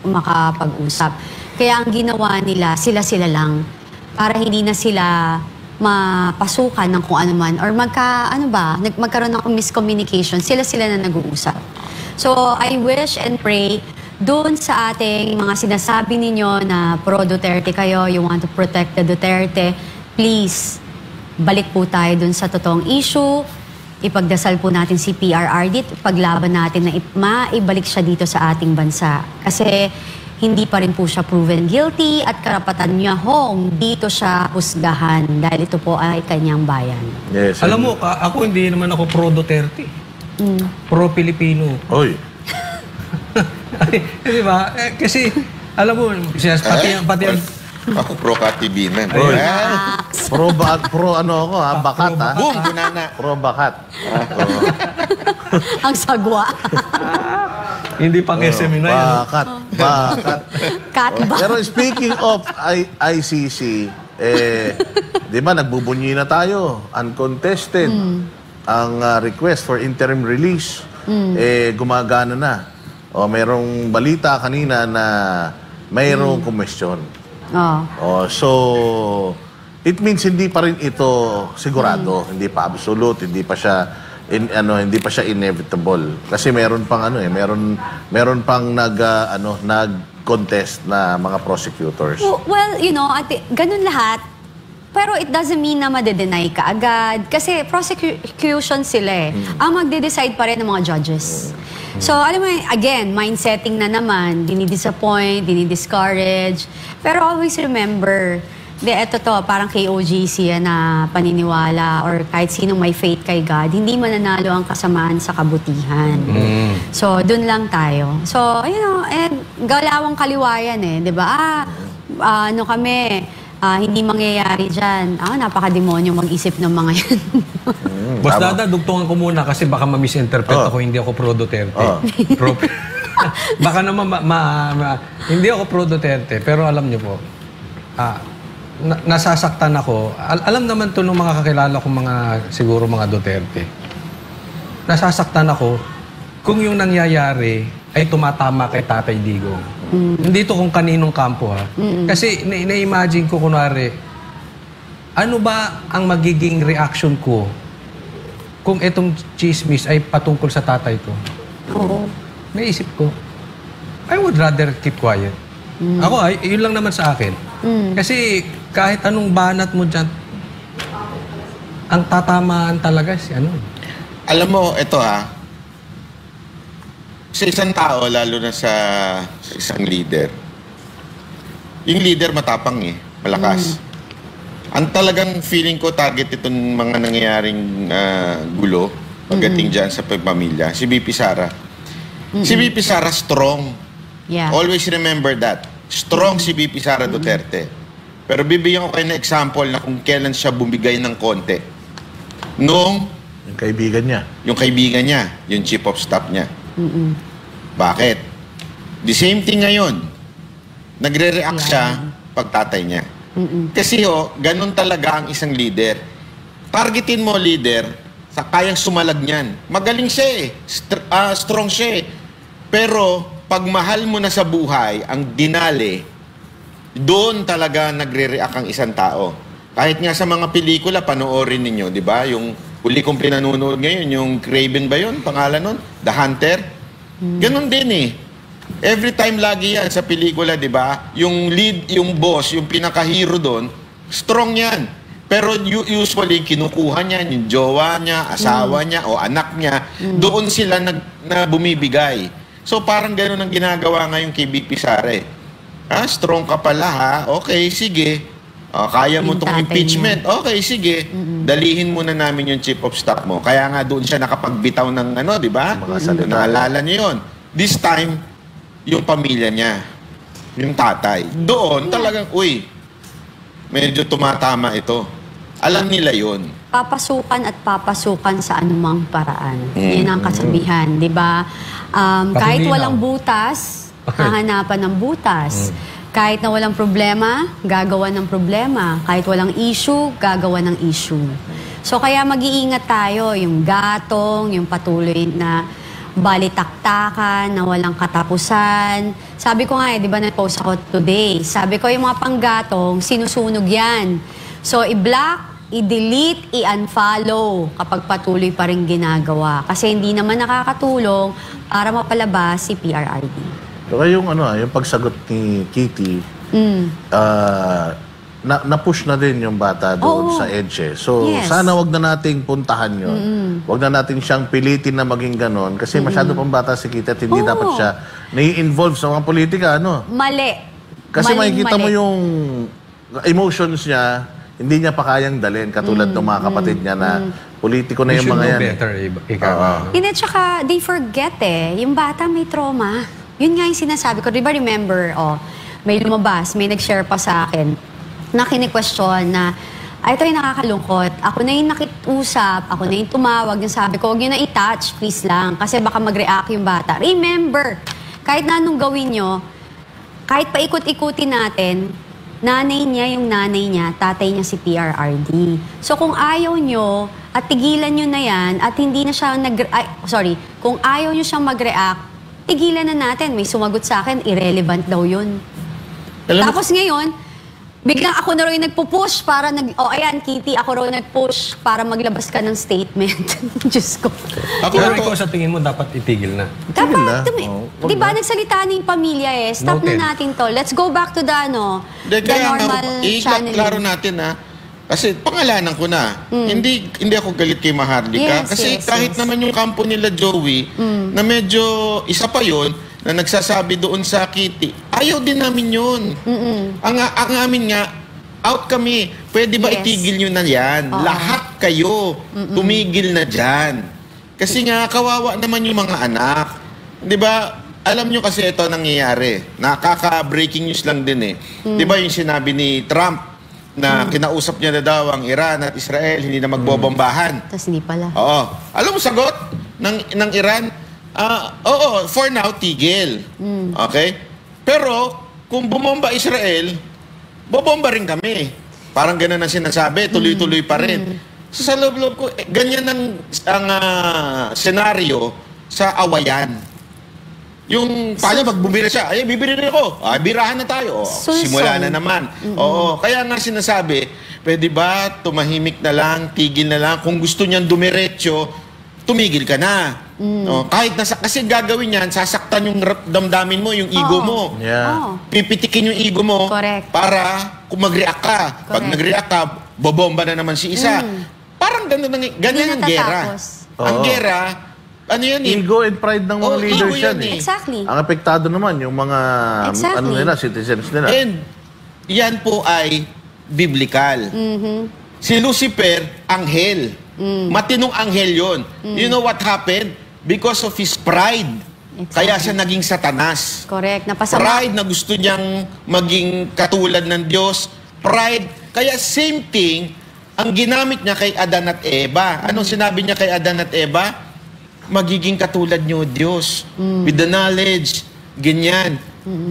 makapag-usap. Kaya ang ginawa nila, sila-sila lang para hindi na sila mapasukan ng kung ano man or magkaroon ng miscommunication, sila-sila na nag-uusap. So, I wish and pray doon sa ating mga sinasabi ninyo na pro-Duterte kayo, you want to protect the Duterte, please, balik po tayo doon sa totoong issue, ipagdasal po natin si PRRD, paglaban natin na maibalik siya dito sa ating bansa. Kasi hindi pa rin po siya proven guilty at karapatan niya dito siya husgahan dahil ito po ay kanyang bayan. Yes. Alam mo, ako hindi naman ako pro-Duterte. Pro-Pilipino. Oy. Di ba? Kasi, alam mo, pati ang... Ako pro-Katibinan. Bakat ha? Boom! Gunana. Pro-bakat. Ang sagwa. Hindi pang SM na yan. Bakat. Katba. Pero speaking of ICC, di ba nagbubunyi na tayo, uncontested. Ang request for interim release, gumagana na. Mayroong balita kanina na mayroong kumwestiyon. So, it means hindi pa rin ito sigurado, hindi pa absolute, hindi pa siya hindi pa siya inevitable. Kasi meron pang meron pang nag-contest na mga prosecutors. Well, ganun lahat. Pero it doesn't mean na madedenay ka agad. Kasi prosecution sila eh. Ang magde-decide pa rin ng mga judges. So, alam mo, again, mindsetting na naman. Dinidisappoint, dinidiscourage. Pero always remember, eto to, parang kay OGC na paniniwala or kahit sino may faith kay God, hindi mananalo ang kasamaan sa kabutihan. So, dun lang tayo. So, galawang kaliwayan eh. Diba? Hindi mangyayari dyan. Napaka-demonyo mag-isip ng mga yan. Basta dugtungan ko muna kasi baka ma-misinterpret ako, hindi ako pro-Duterte. Baka naman hindi ako pro-Duterte, pero alam niyo po, nasasaktan ako. Alam naman to ng mga kakilala kong siguro mga Duterte. Nasasaktan ako kung yung nangyayari ay tumatama kay Tatay Digong. Hindi to kung kaninong kampo ha. Kasi na-imagine ko kunwari, ano ba ang magiging reaction ko kung itong chismis ay patungkol sa tatay ko? Oo. Naisip ko, I would rather keep quiet. Ako yun lang naman sa akin. Kasi kahit anong banat mo dyan, ang tatamaan talaga si Alam mo, ito sa isang tao, lalo na sa isang leader, yung leader matapang malakas. Ang talagang feeling ko target itong mga nangyayaring gulo pagdating dyan sa pamilya, si BP Sara. Si BP Sara strong. Yeah. Always remember that. Strong si BP Sara Duterte. Pero bibigyan ko kayo ng example na kung kailan siya bumigay ng konti. Yung kaibigan niya. Yung kaibigan niya, yung chief of staff niya. Bakit? The same thing ngayon. Nagre-react siya pag tatay niya. Kasi ganun talaga ang isang leader. targetin mo, leader, sa kayang sumalag niyan. Magaling siya strong siya Pero, pag mahal mo na sa buhay, ang dinali, doon talaga nagre-react ang isang tao. Kahit nga sa mga pelikula, panoorin ninyo, di ba? Yung huli kong pinanonood ngayon, yung Craven ba yun? Pangalan nun? The Hunter? Ganon din Every time lagi yan sa pelikula, di ba? Yung lead, yung boss, yung pinaka-hero doon, strong yan. Pero usually, kinukuha niya, yung jowa niya, asawa niya, o anak niya, doon sila na bumibigay. So, parang gano'n ang ginagawa ngayon kay BP Sara. Strong ka pala ha? Okay, sige. Kaya mo itong impeachment? Okay, sige. Dalihin muna namin yung chief of staff mo. Kaya nga doon siya nakapagbitaw ng di ba? Naalala niyo yun. This time, yung pamilya niya, yung tatay. Doon, talagang, medyo tumatama ito. Alam nila yun. Papasukan at papasukan sa anumang paraan. Yan ang kasabihan, di ba? Kahit walang butas, hahanapan ng butas. Kahit na walang problema, gagawa ng problema. Kahit walang issue, gagawa ng issue. So kaya mag-iingat tayo, yung gatong, yung patuloy na balitaktakan, na walang katapusan. Sabi ko nga di ba na-post ako today, sabi ko yung mga panggatong, sinusunog yan. So i-block, i-delete, i-unfollow kapag patuloy pa rin ginagawa. Kasi hindi naman nakakatulong para mapalabas si PRRD. Pero yung yung pagsagot ni Kitty, na-push na din yung bata doon sa EDSA. So, sana wag na nating puntahan yun. Wag na natin siyang pilitin na maging ganon. Kasi masyado pang bata si Kitty at hindi dapat siya nai-involve sa mga politika, Mali. Kasi makikita mo yung emotions niya, hindi niya pa kayang dalhin. Katulad ng mga kapatid niya na politiko na yung mga yan. Better, Hindi, tsaka they forget yung bata may trauma. Yun nga yung sinasabi ko. Diba remember, may lumabas, may nag-share pa sa akin na kini-question na, ito yung nakakalungkot. Ako na yung nakiusap, ako na yung tumawag. Yung sabi ko, huwag nyo na i-touch, please lang. Kasi baka mag-react yung bata. Remember, kahit na anong gawin nyo, kahit paikot-ikutin natin, nanay niya yung nanay niya, tatay niya si PRRD. So kung ayaw nyo at tigilan nyo na yan at hindi na siya kung ayaw nyo siyang mag-react, tigilan na natin. May sumagot sa akin, irrelevant daw yun. Tapos ngayon, biglang ako na rin nagpo-push para ayan, Kitty, ako rin nag-push para maglabas ka ng statement. Diyos ko. Pero ikaw sa tingin mo dapat itigil na. Dapat, di ba nagsalita na yung pamilya stop na natin to. Let's go back to the normal channel. Klaro natin kasi pangalanan ko na. Hindi ako galit kay Maharlika. Kasi kahit naman yung kampo nila Joey, na medyo isa pa yon na nagsasabi doon sa Kitty, ayaw din namin yun. Ang amin nga, out kami. Pwede ba itigil nyo na yan? Lahat kayo, tumigil na dyan. Kasi nga, kawawa naman yung mga anak. Di ba, alam nyo kasi ito nangyayari. Nakaka-breaking news lang din Di ba yung sinabi ni Trump na kinausap niya na daw ang Iran at Israel, hindi na magbobombahan. Tapos hindi pala. Oo. Alam mo sagot ng Iran? For now, tigil. Okay? Pero, kung bumomba Israel, bobomba rin kami. Parang ganun ang sinasabi, tuloy-tuloy pa rin. So, sa loob-loob ko, ganyan ang senaryo sa awayan. Yung, paano pag bumira siya, bibiri rin ako. Birahan na tayo. Simula na naman. Oo. Kaya nga sinasabi, pwede ba tumahimik na lang, tigil na lang, kung gusto niyang dumiretso, tumigil ka na. Kahit kasi gagawin yan, sasaktan yung damdamin mo, yung ego mo. Pipitikin yung ego mo. Correct. Para kung mag-react ka. Pag nag-react ka, bobomba na naman si isa. Parang ganyan ang gera. Ang gera, ano yan ego and pride ng mga leaders yan Exactly. Ang apektado naman, yung mga citizens nila. And yan po ay biblical. Si Lucifer, anghel. Matinong anghel yon. You know what happened? Because of his pride. Kaya siya naging satanas. Correct. Napasama. Pride na gusto niyang maging katulad ng Diyos. Pride. Kaya same thing, ang ginamit niya kay Adan at Eva. Anong sinabi niya kay Adan at Eva? Magiging katulad niyo, Diyos. With the knowledge. Ganyan.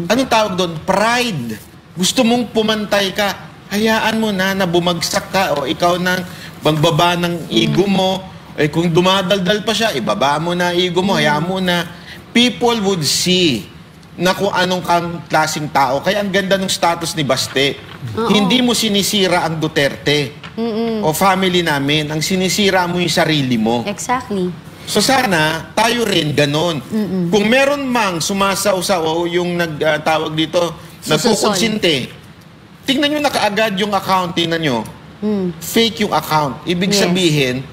Anong tawag doon? Pride. Gusto mong pumantay ka. Hayaan mo na bumagsak ka o ikaw nang pagbaba ng ego mo. Eh kung dumadaldal pa siya, ibaba mo na ego mo, hayaan mo na. People would see na kung anong kang klaseng tao. Kaya ang ganda ng status ni Baste. Hindi mo sinisira ang Duterte o family namin. Ang sinisira mo yung sarili mo. Exactly. So sana, tayo rin ganon. Kung meron mang sumasaw-saw o yung nagtawag dito, nagkukonsinte, tingnan nyo na kaagad yung account, tingnan nyo. Fake yung account. Ibig sabihin,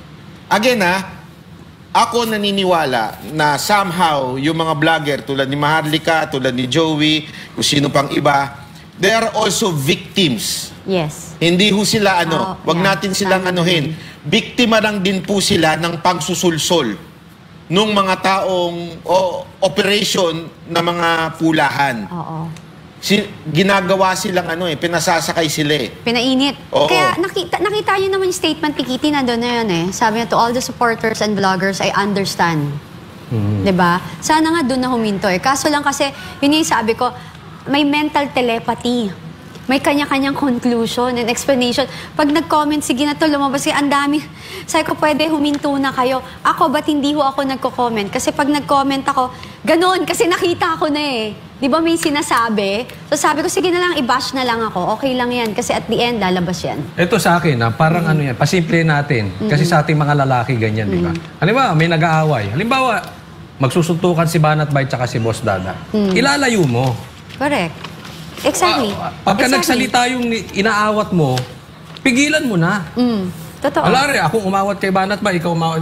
again ako naniniwala na somehow yung mga vlogger tulad ni Maharlika, tulad ni Joey, kung sino pang iba, they are also victims. Yes. Hindi ho sila wag yeah. natin silang anuhin. Biktima lang din po sila ng pangsusulsol nung mga taong operation na mga pulahan. Oo. Ginagawa silang pinasasakay sila Pinainit. Oo. Kaya nakita nyo naman yung statement ni Kitty na doon na yun Sabi niya, to all the supporters and vloggers, I understand. Diba? Sana nga doon na huminto Kaso lang kasi, yun yung sabi ko, may mental telepathy. May kanya-kanyang conclusion and explanation. Pag nag-comment, sige na to, lumabas ang dami. Sabi ko, pwede huminto na kayo. Ako, ba't hindi ho ako nagko-comment? Kasi pag nag-comment ako, ganun, kasi nakita ko na Di ba may sinasabi? So sabi ko, sige na lang, i-bash na lang ako. Okay lang yan. Kasi at the end, lalabas yan. Ito sa akin, parang yan, pasimple natin. Kasi sa ating mga lalaki, ganyan, di ba? Halimbawa, may nag-aaway. Halimbawa, magsusuntukan si Banat Bay tsaka si Boss Dada. Ilalayo mo. Correct. Exactly. Pagka nagsalita yung inaawat mo, pigilan mo na. Totoo. Alari, ako umawat kay Banat Bay, ikaw umawat,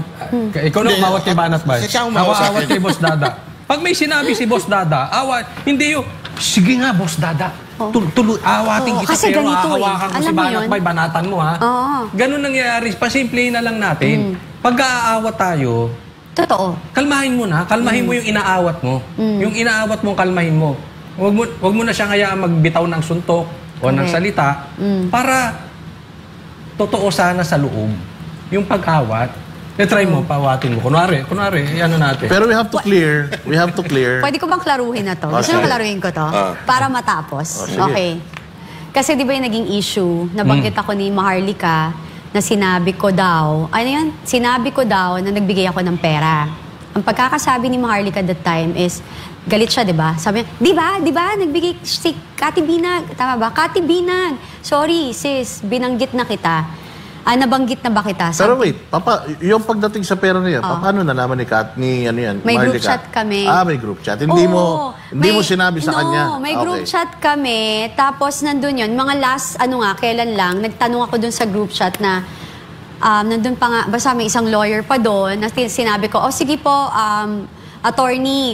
ikaw na umawat kay Banat Bay. Siya Ako umawat sa awat akin. kay Boss Dada. Pag may sinabi si Boss Dada, awat, hindi yung, sige nga, Boss Dada. Tuloy, awatin kita kasi pero ganito hahawakan ko Alam si mo Banat yun? Bay, banatan mo ha. Oo. Ganun nangyayari, pasimple na lang natin. Pag-aawat tayo, Totoo. kalmahin mo na. Kalmahin mo yung inaawat mo. Yung inaawat mo, kalmahin mo. Wag mo na siya ngayon magbitaw ng suntok o ng salita para totoo sana sa loob. Yung pag-awat, try mo, pawatin mo. Kunwari, ano natin. Pero we have to clear. Pwede ko bang klaruhin na to? Gusto mo klaruhin ko to? Para matapos. Sige. Okay. Kasi di ba yung naging issue, nabanggit ako ni Maharlika na sinabi ko daw, sinabi ko daw na nagbigay ako ng pera. Ang pagkakasabi ni Maharlika that time is, galit siya, di ba? Sabi niya, di ba, nagbigay si Kati Binag. Tama ba? Kati Binag. Sorry, sis, binanggit na kita. Nabanggit na ba kita? Pero wait, yung pagdating sa pera niya, paano nalaman ni Kat, May group Maharlika? chat kami. May group chat. Hindi mo sinabi sa kanya. May group chat kami. Tapos nandun yun. Mga last, kailan lang, nagtanong ako dun sa group chat na, nandun pa nga, basta may isang lawyer pa doon, na sinabi ko, sige po, attorney,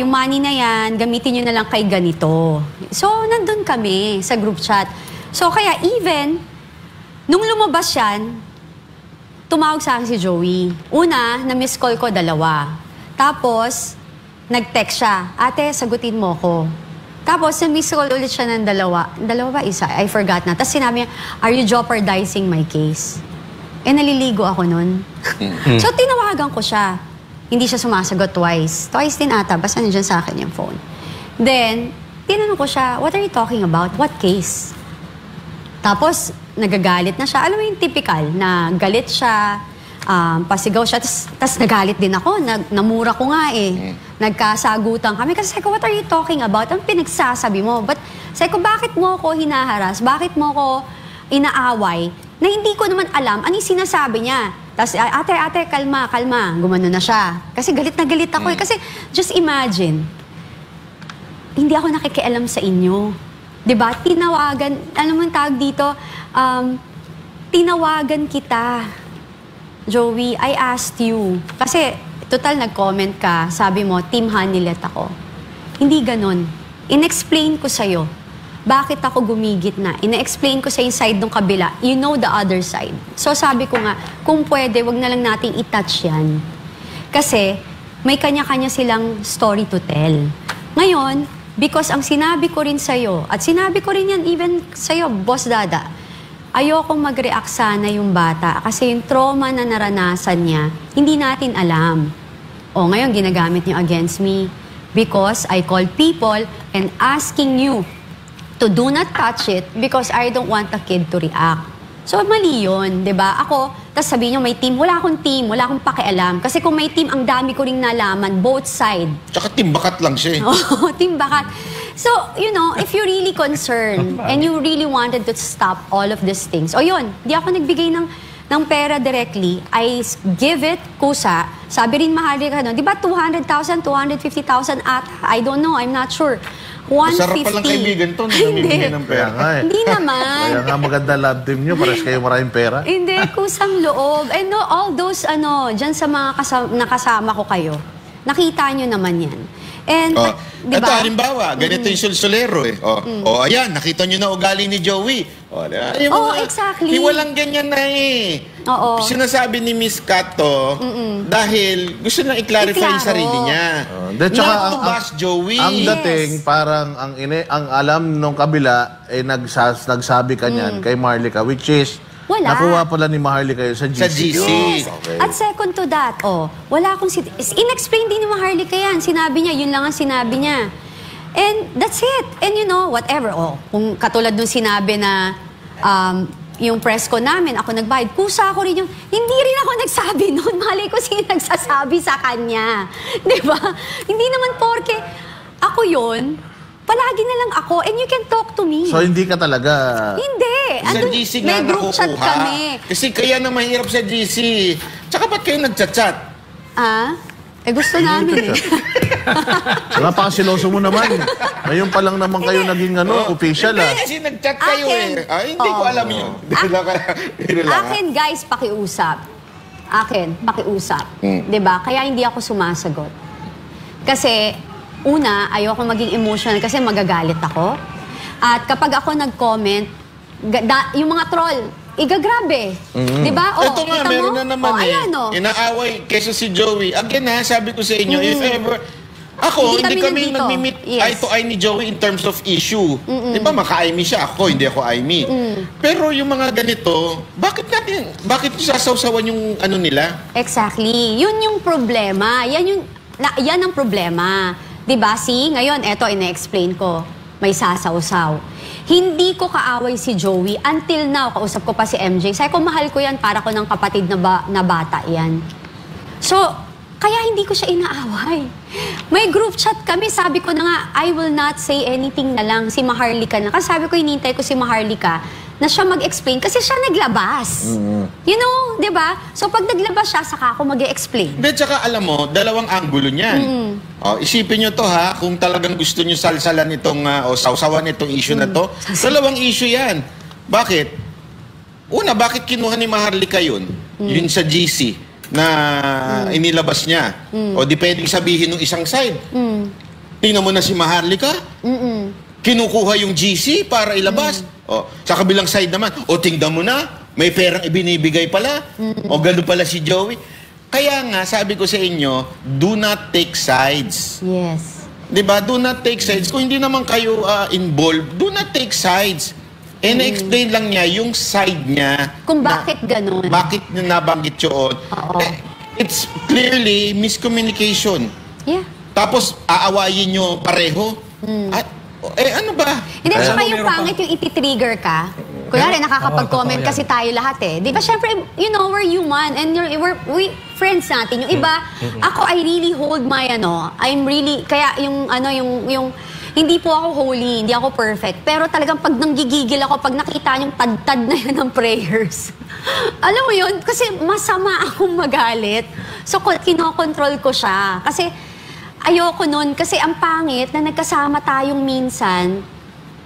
yung money na yan, gamitin nyo na lang kay ganito. So, nandun kami sa group chat. So, kaya even, nung lumabas yan, tumawag sa akin si Joey. Una, na-miss call ko 2. Tapos, nag-text siya, ate, sagutin mo ko. Tapos, na-miss call ulit siya ng 2. 2 ba? Isa? I forgot na. Tapos sinabi niya, are you jeopardizing my case? Naliligo ako nun. So, tinawagan ko siya. Hindi siya sumasagot twice. Twice din ata. Basta nandiyan sa akin yung phone. Then, tinanong ko siya, what are you talking about? What case? Tapos, nagagalit na siya. Alam mo yung typical na galit siya, pasigaw siya, tas nagalit din ako. Namura ko nga Nagkasagutan kami. Kasi sabi ko, what are you talking about? Ang pinagsasabi mo. But sabi ko, bakit mo ako hinaharas? Bakit mo ako inaaway? Na hindi ko naman alam ano yung sinasabi niya. Tapos, ate, kalma. Gumano na siya. Kasi galit na galit ako. Kasi just imagine, hindi ako nakikialam sa inyo. Diba? Tinawagan, alam mo yung tawag dito, tinawagan kita. Joey, I asked you. Kasi, total nag-comment ka, sabi mo, Team Hanilet ako. Hindi ganon. In-explain ko sa'yo, bakit ako gumigit na. In-explain ko sa yung side ng kabila. You know the other side. So sabi ko nga, kung pwede, wag na lang nating i-touch yan. Kasi, may kanya-kanya silang story to tell. Ngayon, because ang sinabi ko rin sa'yo, at sinabi ko rin yan even sa'yo, Boss Dada, ayokong mag-react sana yung bata kasi yung trauma na naranasan niya, hindi natin alam. Ngayon, ginagamit niyo against me because I called people and asking you to do not touch it because I don't want the kid to react. So, mali yun, di ba? Ako, tapos sabihin nyo, may team. Wala akong team, wala akong pakialam. Kasi kung may team, ang dami ko ring nalaman, both side. Tsaka timbakat lang siya eh. Oo, team bakat. So, you know, if you're really concerned and you really wanted to stop all of these things, o yun, di ako nagbigay ng pera directly, I give it kusa. Sabi rin Maharlika nun, di ba 200,000, 250,000 at, I don't know, I'm not sure. 150. Masarap palang kaibigan to, namimigay ng Kaya pera. nga eh. Hindi naman. Kaya nga maganda love team nyo, pares kayo maraming pera. Hindi, kusang loob. And no, all those, dyan sa mga nakasama ko kayo, nakita nyo naman yan. And, di Ito, ba? halimbawa, ganito yung sulsulero eh. Ayan, nakita nyo na ugali ni Joey. Exactly. Walang ganyan na eh. Oo. Sinasabi ni Miss Kato dahil gusto lang i-clarify yung Iklaro. sarili niya. Then, tsaka Not to bash Joey. Ang dating, parang ang alam nung kabila, nagsabi ka niyan kay Maharlika, which is, Wala. nakuha pala ni Maharlika yun sa GC. Sa GC. Yes. Okay. At second to that, wala akong in-explain din ni Maharlika yan. Sinabi niya, yun lang ang sinabi niya. And that's it. And you know, whatever. Kung katulad nung sinabi na yung press ko namin, ako nagbayad, kusa ako rin yung, hindi rin ako nagsabi noon. Malay ko sino nagsasabi sa kanya. Diba? Hindi naman porke ako yun, palagi na lang ako, and you can talk to me. So, hindi ka talaga... Hindi. Sa GC nga may group chat nakukuha. kami. Kasi kaya na mahirap sa GC. Tsaka ba't kayo nagchat-chat? Gusto namin eh. Napakasiloso mo naman. Ngayon pa lang naman kayo naging official Hindi, kasi nagchat kayo hindi ko alam yun. Akin, guys, pakiusap. Diba? Kaya hindi ako sumasagot. Kasi, una, ayoko maging emotional kasi magagalit ako. At kapag ako nag-comment, yung mga troll, igagrabe. Diba? Ito nga, kita meron mo? na naman Ayan, Inaaway kesa si Joey. Again sabi ko sa inyo, if ever, ako, hindi kami nandito. nagmi-meet Yes. eye to eye ni Joey in terms of issue. Di ba, maka-IME siya. Ako, hindi ako IME. Pero yung mga ganito, bakit sasawsawan yung ano nila? Exactly. Yun yung problema. Yan ang problema. Diba? See, ngayon, eto, ina-explain ko. May sasawsaw. Hindi ko kaaway si Joey. Until now, kausap ko pa si MJ. Sabi ko, mahal ko yan, para ko ng kapatid na bata yan. So, kaya hindi ko siya inaaway. May group chat kami, sabi ko na nga, I will not say anything na lang, si Maharlika na. Kasi sabi ko, hinintay ko si Maharlika na siya mag-explain kasi siya naglabas. You know, di ba? So, pag naglabas siya, saka ako mag-explain. Hindi, tsaka alam mo, dalawang anggulo niyan. Isipin nyo to kung talagang gusto nyo salsalan itong, o sausawan itong issue na to. Dalawang issue yan. Bakit? Una, bakit kinuha ni Maharlika yun? Yun sa GC na inilabas niya. O di pwedeng sabihin ng isang side. Tingnan mo na si Maharlika. Kinukuha yung GC para ilabas. O, sa kabilang side naman, tingnan mo na, may perang ibinibigay pala. O gano'n pala si Joey. Kaya nga, sabi ko sa inyo, do not take sides. Yes. Diba? Do not take sides. Kung hindi naman kayo involved, do not take sides. Na-explain lang niya yung side niya. Kung bakit ganun. Bakit niya nabanggit yun. It's clearly miscommunication. Yeah. Tapos, aawayin nyo pareho. At, ano ba? Hindi, Kaya saka mo, yung meron pangit yung iti-trigger ka. Kunyari, nakakapag-comment totoo yan. kasi tayo lahat eh. Di ba, syempre, you know, we're human and we friends natin. Yung iba, ako, I really hold my, I'm really, kaya yung, hindi po ako holy, hindi ako perfect. Pero talagang pag nanggigigil ako, pag nakita yung tad-tad na yan ng prayers. Alam mo yun? Kasi masama akong magalit. So, kinokontrol ko siya. Kasi, ayoko nun. Kasi ang pangit na nagkasama tayong minsan,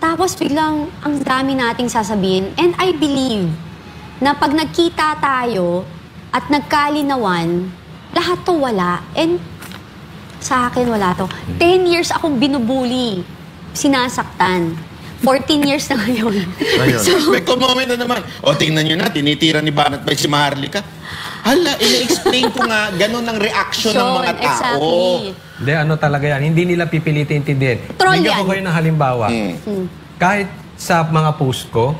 tapos biglang ang dami nating sasabihin. And I believe na pag nagkita tayo at nagkalinawan, lahat to wala. And sa akin wala to. 10 years akong binubuli, sinasaktan. 14 years na ngayon. May comment na naman. Tingnan nyo na, tinitira ni Banat by si Maharlika. Hala, ina-explain ko nga, ganun ang reaction ng mga tao. Exactly. Hindi, talaga yan. Hindi nila pipilitin intindihin. Troll Bigyan yan. ko kayo ng halimbawa. Kahit sa mga post ko,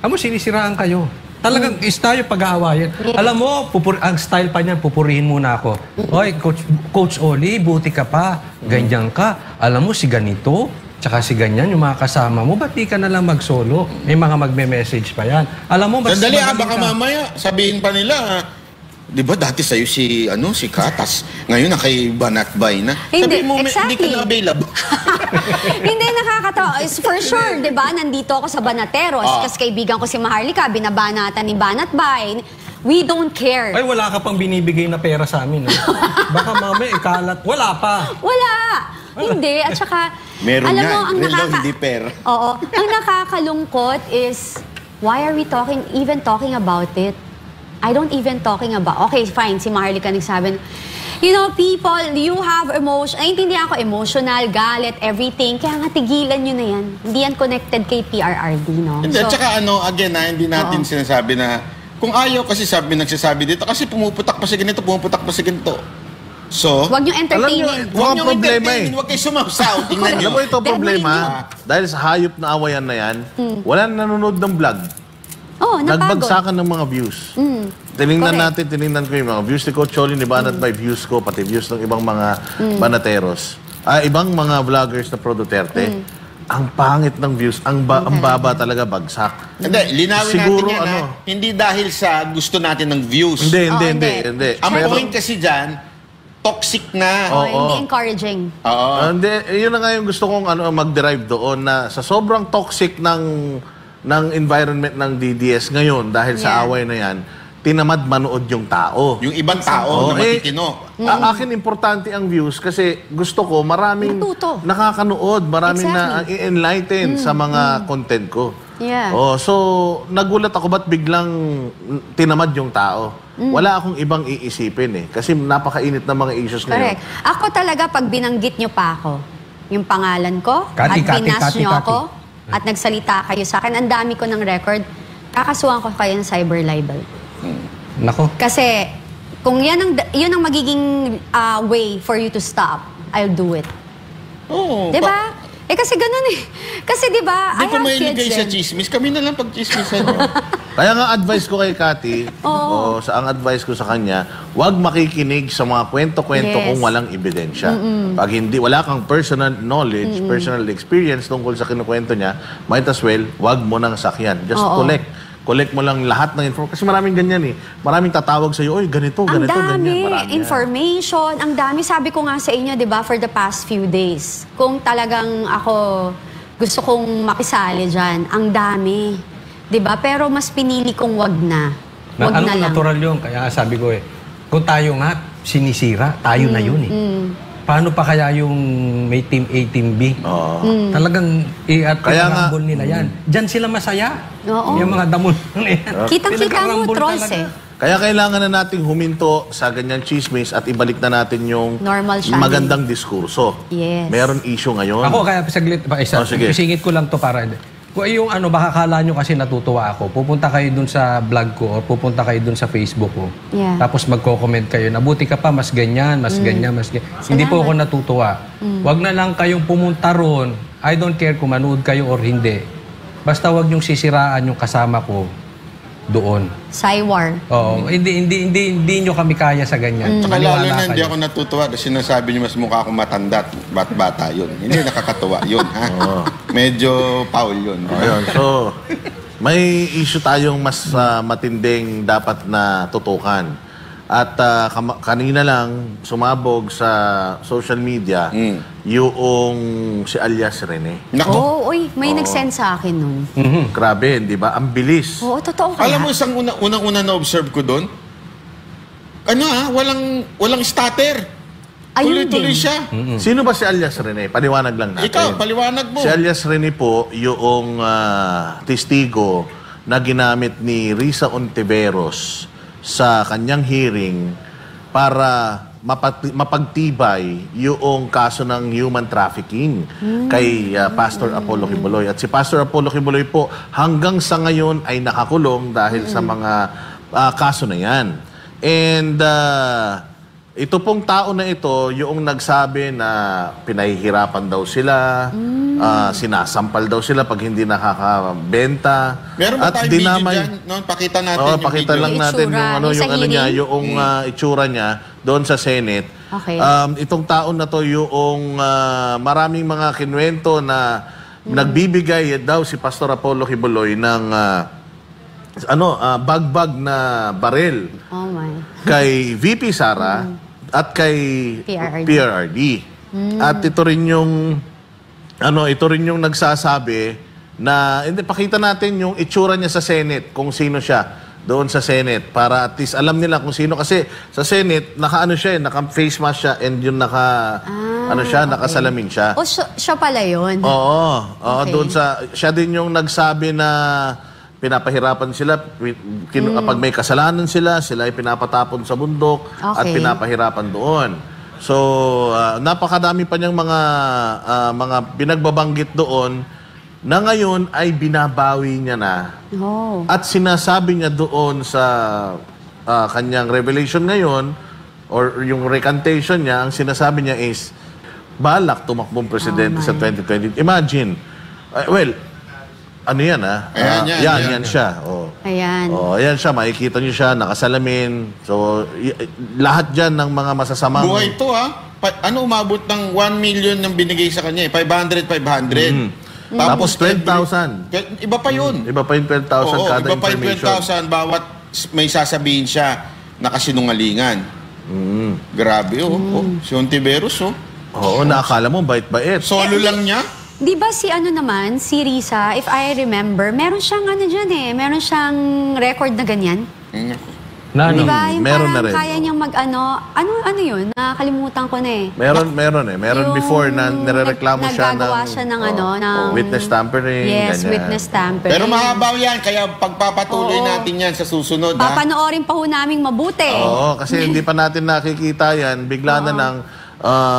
sinisiraan kayo. Talagang tayo pag-aawayan. Alam mo, ang style pa niyan, pupurihin muna ako. Hoy, Coach Oli, buti ka pa. Ganyan ka. Alam mo, si ganito, tsaka si ganyan, yung mga kasama mo, ba't di ka na lang mag-solo? May mga magme-message pa yan. Alam mo, mas Sandali, magaling baka ka. mamaya sabihin pa nila, di ba dati sa'yo si Katas, ngayon na kay Banatbay na. Hindi, Sabi mo, exactly. hindi ka na available. Hindi, nakakatawa. For sure, di ba? Nandito ako sa Banateros. Kasi kaibigan ko si Maharlika, binabanatan ni Banatbay. We don't care. Ay, wala ka pang binibigay na pera sa amin. Baka mamaya ikalat. Wala pa. Wala. Hindi. At saka, Meron alam nga, mo, ang real daw, hindi pera. Oo. Ang nakakalungkot is, why are we even talking about it? I don't even talking about, okay, fine, si Maharlika nagsabi, you know, people, you have emotion, naiintindihan ko, emotional, galit, everything, kaya nga tigilan nyo na yan. Hindi yan connected kay PRRD, no? Hindi, at saka again, hindi natin sinasabi na, kung ayaw kasi nagsasabi dito, kasi pumuputak pa sa ganito, pumuputak pa sa ganito. So, Huwag nyo entertainin. Huwag nyo problema huwag kayo sumausaw, tingnan Alam nyo. mo ito problema, dahil sa hayop na awayan na yan, wala nanonood ng vlog. Oh, napagod. Nagbagsakan ng mga views. Tinignan Correct. natin, tinignan ko yung mga views ni Coach Choli, ni Banatbay, views ko, pati views ng ibang mga Banateros. Ibang mga vloggers na pro Duterte. Ang pangit ng views, ang baba talaga, bagsak. Hindi, linawin Siguro, natin yan, hindi dahil sa gusto natin ng views. Hindi. Ang Pero- point kasi dyan, toxic na. Oh, hindi encouraging. Oo. Hindi, yun na nga yung gusto kong mag-derive doon na sa sobrang toxic ng environment ng DDS ngayon dahil sa Yeah. away na yan, tinamad manood yung tao. Yung ibang tao na matitino. Akin importante ang views kasi gusto ko maraming Matuto. nakakanood, maraming na Exactly. enlighten sa mga content ko. Yeah. So nagulat ako ba't biglang tinamad yung tao. Wala akong ibang iisipin kasi napakainit ng mga issues ngayon. Correct. Ako talaga, pag binanggit nyo pa ako, yung pangalan ko, Kati, at pinas Kati, nyo Kati. ako, at nagsalita kayo sa akin, ang dami ko ng record, kakasuhan ko kayo ng cyber libel. Nako. Kasi, kung yun ang magiging way for you to stop, I'll do it. Oo. Diba? Kasi ganun eh. Kasi diba, Hindi I ko have mahiligay kids sa eh. chismis. Kami na lang pag-chismisan. Kaya nga advice ko kay Kati, ang advice ko sa kanya, huwag makikinig sa mga kwento-kwento Yes. kung walang ebidensya. Pag wala kang personal knowledge, personal experience tungkol sa kinukwento niya, might as well, huwag mo nang sakyan. Just collect mo lang lahat ng information. Kasi maraming ganyan Maraming tatawag sa'yo, oy, ganito, Ang ganito, ganyan. dami, Marami yan. information, ang dami. Sabi ko nga sa inyo, di ba, for the past few days, kung talagang ako gusto kong makisali dyan, ang dami. Di ba? Pero mas pinili kong wag na. Wag na lang. Natural yun. Kaya sabi ko kung tayo nga sinisira, tayo na yun Paano pa kaya yung may team A, team B? Talagang at Kaya nga- rumble nila yan. Diyan sila masaya. Oo. Yung mga damon na yan. Kitang-kita mo, Pinagkarambol trolls talaga. Kaya kailangan na nating huminto sa ganyan chismis at ibalik na natin yung Normal siya. magandang diskurso. Yes. Meron issue ngayon. Ako kaya saglit pa isa. Sige. Isingit ko lang to para kung yung baka kala nyo kasi natutuwa ako. Pupunta kayo dun sa vlog ko o pupunta kayo dun sa Facebook ko. Yeah. Tapos magko-comment kayo. Nabuti ka pa, mas ganyan, mas ganyan, mas ganyan. Hindi po ako natutuwa. Wag na lang kayong pumunta ron. I don't care kung manood kayo or hindi. Basta wag nyong sisiraan yung kasama ko doon. Cywar. Oo, hindi nyo kami kaya sa ganyan. Tsaka lalo Maniwala na hindi kayo. ako natutuwa kasi sinasabi niyo mas mukha akong matanda at bata yun. Hindi nakakatuwa yun, ha? Medyo foul yun. Ayun, so may issue tayong mas matinding dapat na tutukan. At kanina lang sumabog sa social media yung si alias Rene. Nako. Oo, uy, may nag-send sa akin nun. Grabe, di ba? Ang bilis. Oo, totoo kaya. Alam mo, isang unang-una na-observe ko doon, walang starter. Ayun Tuloy-tuloy din. siya. Sino ba si alias Rene? Paliwanag lang natin. Ikaw, paliwanag mo. Si alias Rene po, yung testigo na ginamit ni Risa Ontiveros sa kanyang hearing para mapagtibay yung kaso ng human trafficking kay Pastor Apollo Kibuloy. At si Pastor Apollo Kibuloy po hanggang sa ngayon ay nakakulong dahil sa mga kaso na yan. And ito pong tao na ito, yung nagsabi na pinahihirapan daw sila, sinasampal daw sila pag hindi nakakabenta. Meron ba tayong video dyan? No? Pakita natin yung pakita video. lang natin Itsura, yung itsura niya doon sa Senate. Okay. Itong taon na to yung maraming mga kinwento na nagbibigay daw si Pastor Apollo Kibuloy ng bagbag na baril Oh my. kay VP Sara at kay PRRD. At ito rin yung nagsasabi na hindi pakita natin yung itsura niya sa Senate kung sino siya doon sa Senate para at least alam nila kung sino kasi sa Senate naka-face mask siya and yung nakasalamin siya. O, siya pala yun. Oo, Okay. doon siya din yung nagsabi na pinapahirapan sila pag may kasalanan sila ay pinapatapon sa bundok at Okay. pinapahirapan doon. So, napakadami pa niyang mga binagbabanggit doon na ngayon ay binabawi niya na. Oh. At sinasabi niya doon sa kanyang revelation ngayon or yung recantation niya, ang sinasabi niya is balak tumakbong presidente sa 2020. Imagine. Ano yan yan siya. Oh. Ayan. Oh, ayan siya, makikita niyo siya, nakasalamin. So, lahat dyan ng mga masasamang... Buhay to umabot ng 1 million ng binigay sa kanya 500. Tapos 12,000. Iba pa yun. Iba pa yung 12,000 kada iba pa yung information. 12,000 bawat may sasabihin siya na kasinungalingan. Grabe si Ontiveros Oo, nakakala mo, bait-bait. Solo lang niya. Di ba si Risa, if I remember, meron siyang meron siyang record na ganyan? Na, Di ano? ba? Yung Meron na parang rin. kaya niyang ano yun? Nakakalimutan ko na eh. Meron Yung before na nirereklamo siya ng... nagagawa siya ng ng... witness tampering. Yes, ganyan. witness tampering. Pero mahabaw yan, kaya pagpapatuloy natin yan sa susunod. Papanoorin pa ho naming mabuti. Oo, kasi hindi pa natin nakikita yan. Bigla na lang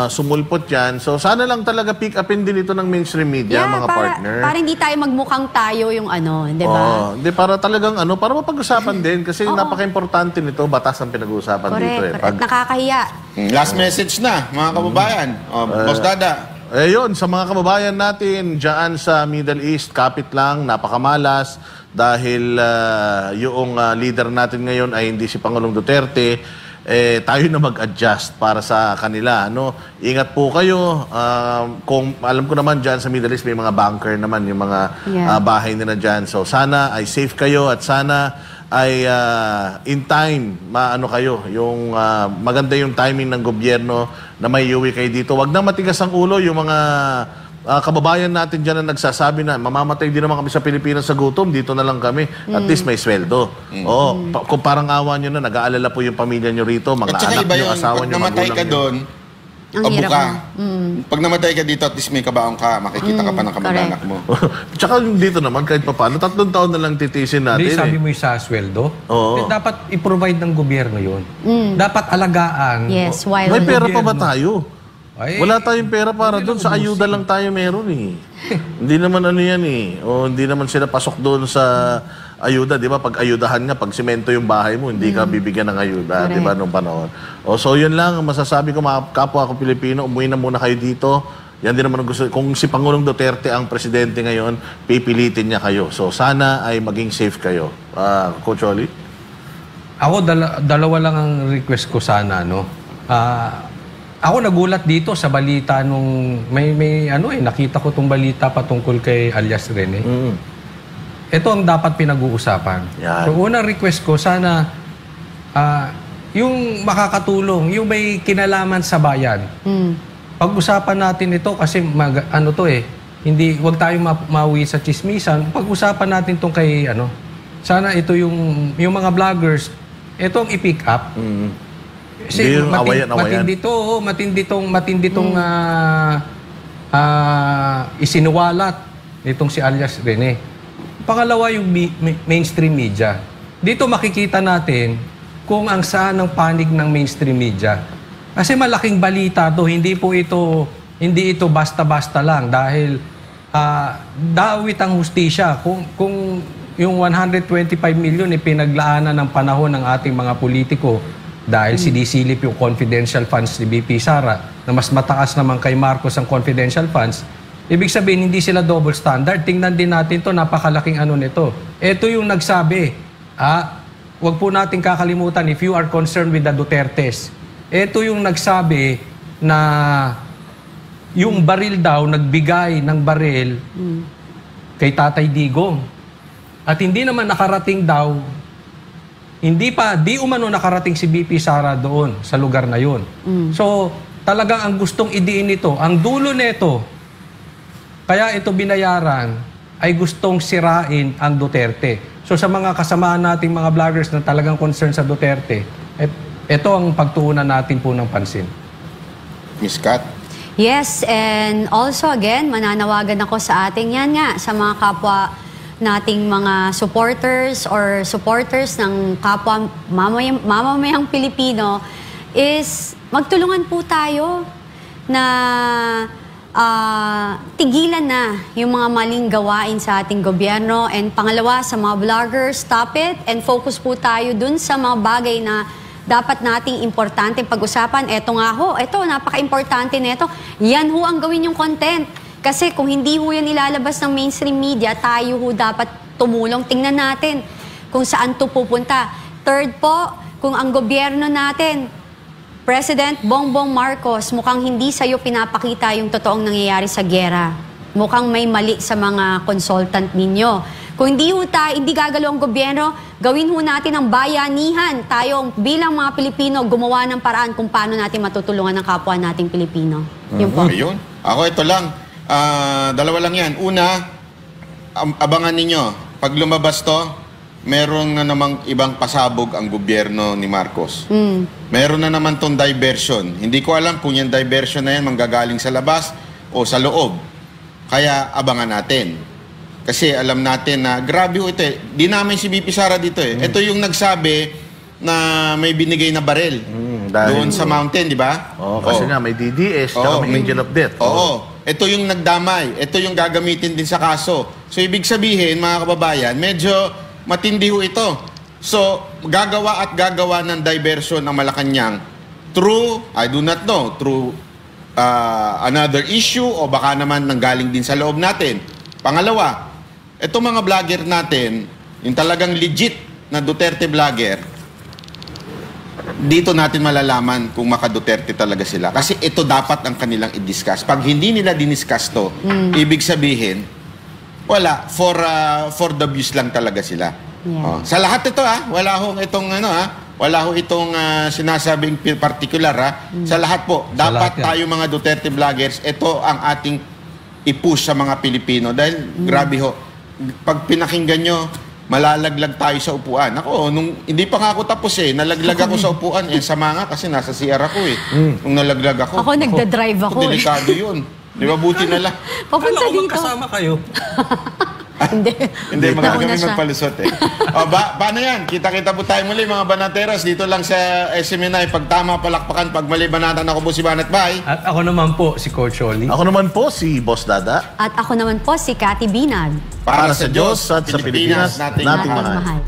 sumulpot yan. So, sana lang talaga pick upin din ito ng mainstream media, mga partner. Para hindi tayo magmukhang tayo yung di ba? Oo, hindi, para talagang para mapag-usapan din. Kasi napaka-importante nito, batas ang pinag-uusapan dito. Correct. Nakakahiya. Last message na, mga kababayan. Boss Dada. Yun, sa mga kababayan natin dyan sa Middle East, kapit lang, napakamalas dahil yung leader natin ngayon ay hindi si Pangulong Duterte. Tayo na mag-adjust para sa kanila. Ingat po kayo. Kung alam ko naman dyan sa Middle East, may mga bunker naman, yung mga bahay nila dyan. So sana ay safe kayo at sana ay in time, yung maganda yung timing ng gobyerno na may iuwi kayo dito. Wag na matigas ang ulo yung mga kababayan natin dyan na nagsasabi na mamamatay din naman kami sa Pilipinas sa gutom, dito na lang kami. At least may sweldo. Kung parang awa nyo na, nag-aalala po yung pamilya nyo rito, mga At saka anak iba nyo, yung asawa pag nyo, namatay magulang ka nyo. doon, Ang abo hirap ka. na. Pag namatay ka dito, at least may kabaong ka, makikita ka pa ng kamag-anak mo. Tsaka dito naman, kahit pa paano, 3 taon na lang titisin natin. Hindi, sabi mo yung sa sweldo. Oo. Dapat i-provide ng gobyerno yun. Dapat alagaan. Yes, while... May pera pa ba gobyerno. tayo? Ay, Wala tayong pera para doon. Sa ayuda lang tayo meron Hindi naman yan hindi naman sila pasok doon sa ayuda. Di ba? Pag ayudahan nga, pag simento yung bahay mo, hindi ka bibigyan ng ayuda. Di ba? Nung panahon. So yun lang. Masasabi ko mga kapwa ko Pilipino, umuwi na muna kayo dito. Yan din naman ang gusto. Kung si Pangulong Duterte ang presidente ngayon, pipilitin niya kayo. So sana ay maging safe kayo. Coach Oli? Ako, dalawa lang ang request ko sana, ako nagulat dito sa balita nung nakita ko tong balita patungkol kay alias Rene. Ito ang dapat pinag-uusapan. Yan. So unang request ko sana yung makakatulong, yung may kinalaman sa bayan. Pag-usapan natin ito kasi hindi wag tayong mauwi sa chismisan. Pag-usapan natin tong kay sana ito yung mga vloggers, ito ang i-pick up. Kasi matindi tong isinuwalat nitong si alias Rene. Pangalawa yung mainstream media. Dito makikita natin kung ang saan ang panig ng mainstream media. Kasi malaking balita to, hindi ito basta-basta lang dahil dawit ang hustisya. Kung yung 125 million pinaglaanan ng panahon ng ating mga politiko dahil sinisilip yung confidential funds ni BP Sara na mas mataas naman kay Marcos ang confidential funds, ibig sabihin hindi sila double standard. Tingnan din natin to, napakalaking ano nito. Ito yung nagsabi, wag po natin kakalimutan, if you are concerned with the Dutertes, ito yung nagsabi na yung baril daw, nagbigay ng baril kay Tatay Digong. At hindi naman nakarating daw, di umano nakarating si BP Sara doon sa lugar na yun. So, talagang ang gustong idiin nito, ang dulo nito, kaya ito binayaran, ay gustong sirain ang Duterte. So, sa mga kasamaan nating mga vloggers na talagang concerned sa Duterte, ito ang pagtuunan natin po ng pansin. Miss Kat? Yes, and also again, mananawagan ako sa ating sa mga kapwa nating mga supporters ng kapwa mamamayang Pilipino is magtulungan po tayo na tigilan na yung mga maling gawain sa ating gobyerno. And pangalawa, sa mga vloggers, stop it and focus po tayo dun sa mga bagay na dapat nating importante pag-usapan. Eto nga ho, napaka-importante nito. Yan ho ang gawin yung content. Kasi kung hindi ho yan ilalabas ng mainstream media, tayo ho dapat tumulong. Tingnan natin kung saan to pupunta. Third po, kung ang gobyerno natin, President Bongbong Marcos, mukhang hindi sa'yo pinapakita yung totoong nangyayari sa giyera. Mukhang may mali sa mga consultant ninyo. Kung hindi gagalaw ang gobyerno, gawin ho natin ang bayanihan. Tayo bilang mga Pilipino, gumawa ng paraan kung paano natin matutulungan ang kapwa nating Pilipino. Yun po. Ayun. Ako ito lang. Dalawa lang yan. Una, abangan ninyo. Pag lumabas to, meron na namang ibang pasabog ang gobyerno ni Marcos. Meron na naman tong diversion. Hindi ko alam kung yung diversion na yan manggagaling sa labas o sa loob. Kaya abangan natin. Kasi alam natin na grabe ito eh. Di namin si BP Sara dito eh. Ito yung nagsabi na may binigay na baril doon sa mountain, di ba? Kasi nga may DDS, tsaka may Angel of Death. Ito yung nagdamay. Ito yung gagamitin din sa kaso. So ibig sabihin, mga kababayan, medyo matindi ho ito. So, gagawa ng diversion ng Malacanang through, I do not know, through another issue o baka naman nanggaling din sa loob natin. Pangalawa, itong mga vlogger natin, yung talagang legit na Duterte vlogger, dito natin malalaman kung maka-Duterte talaga sila. Kasi ito dapat ang kanilang i-discuss. Pag hindi nila diniscuss to, ibig sabihin, wala, for the views lang talaga sila. Yeah. Sa lahat ito wala hong itong sinasabing particular Sa lahat po, dapat tayo mga Duterte vloggers, ito ang ating i-push sa mga Pilipino. Dahil grabe ho, pag pinakinggan nyo, malalaglag tayo sa upuan. Ako, nung hindi pa nga ako tapos nalaglag ako sa upuan. Sama nga kasi nasa CR ako Nung nalaglag ako. Ako nagda-drive ako. Delikado yun. Di ba, buti na lang. Papunta dito. Magkasama kayo. Hindi, kami magpalusot paano yan? Kita-kita po tayo muli mga Banateros dito lang sa SMNI. Pag tama palakpakan, pag mali banatan, ako po si Banat Bay. At ako naman po si Coach Oli. Ako naman po si Boss Dada. At ako naman po si Cathy Binag. Para sa Diyos at sa Pilipinas nating mahal.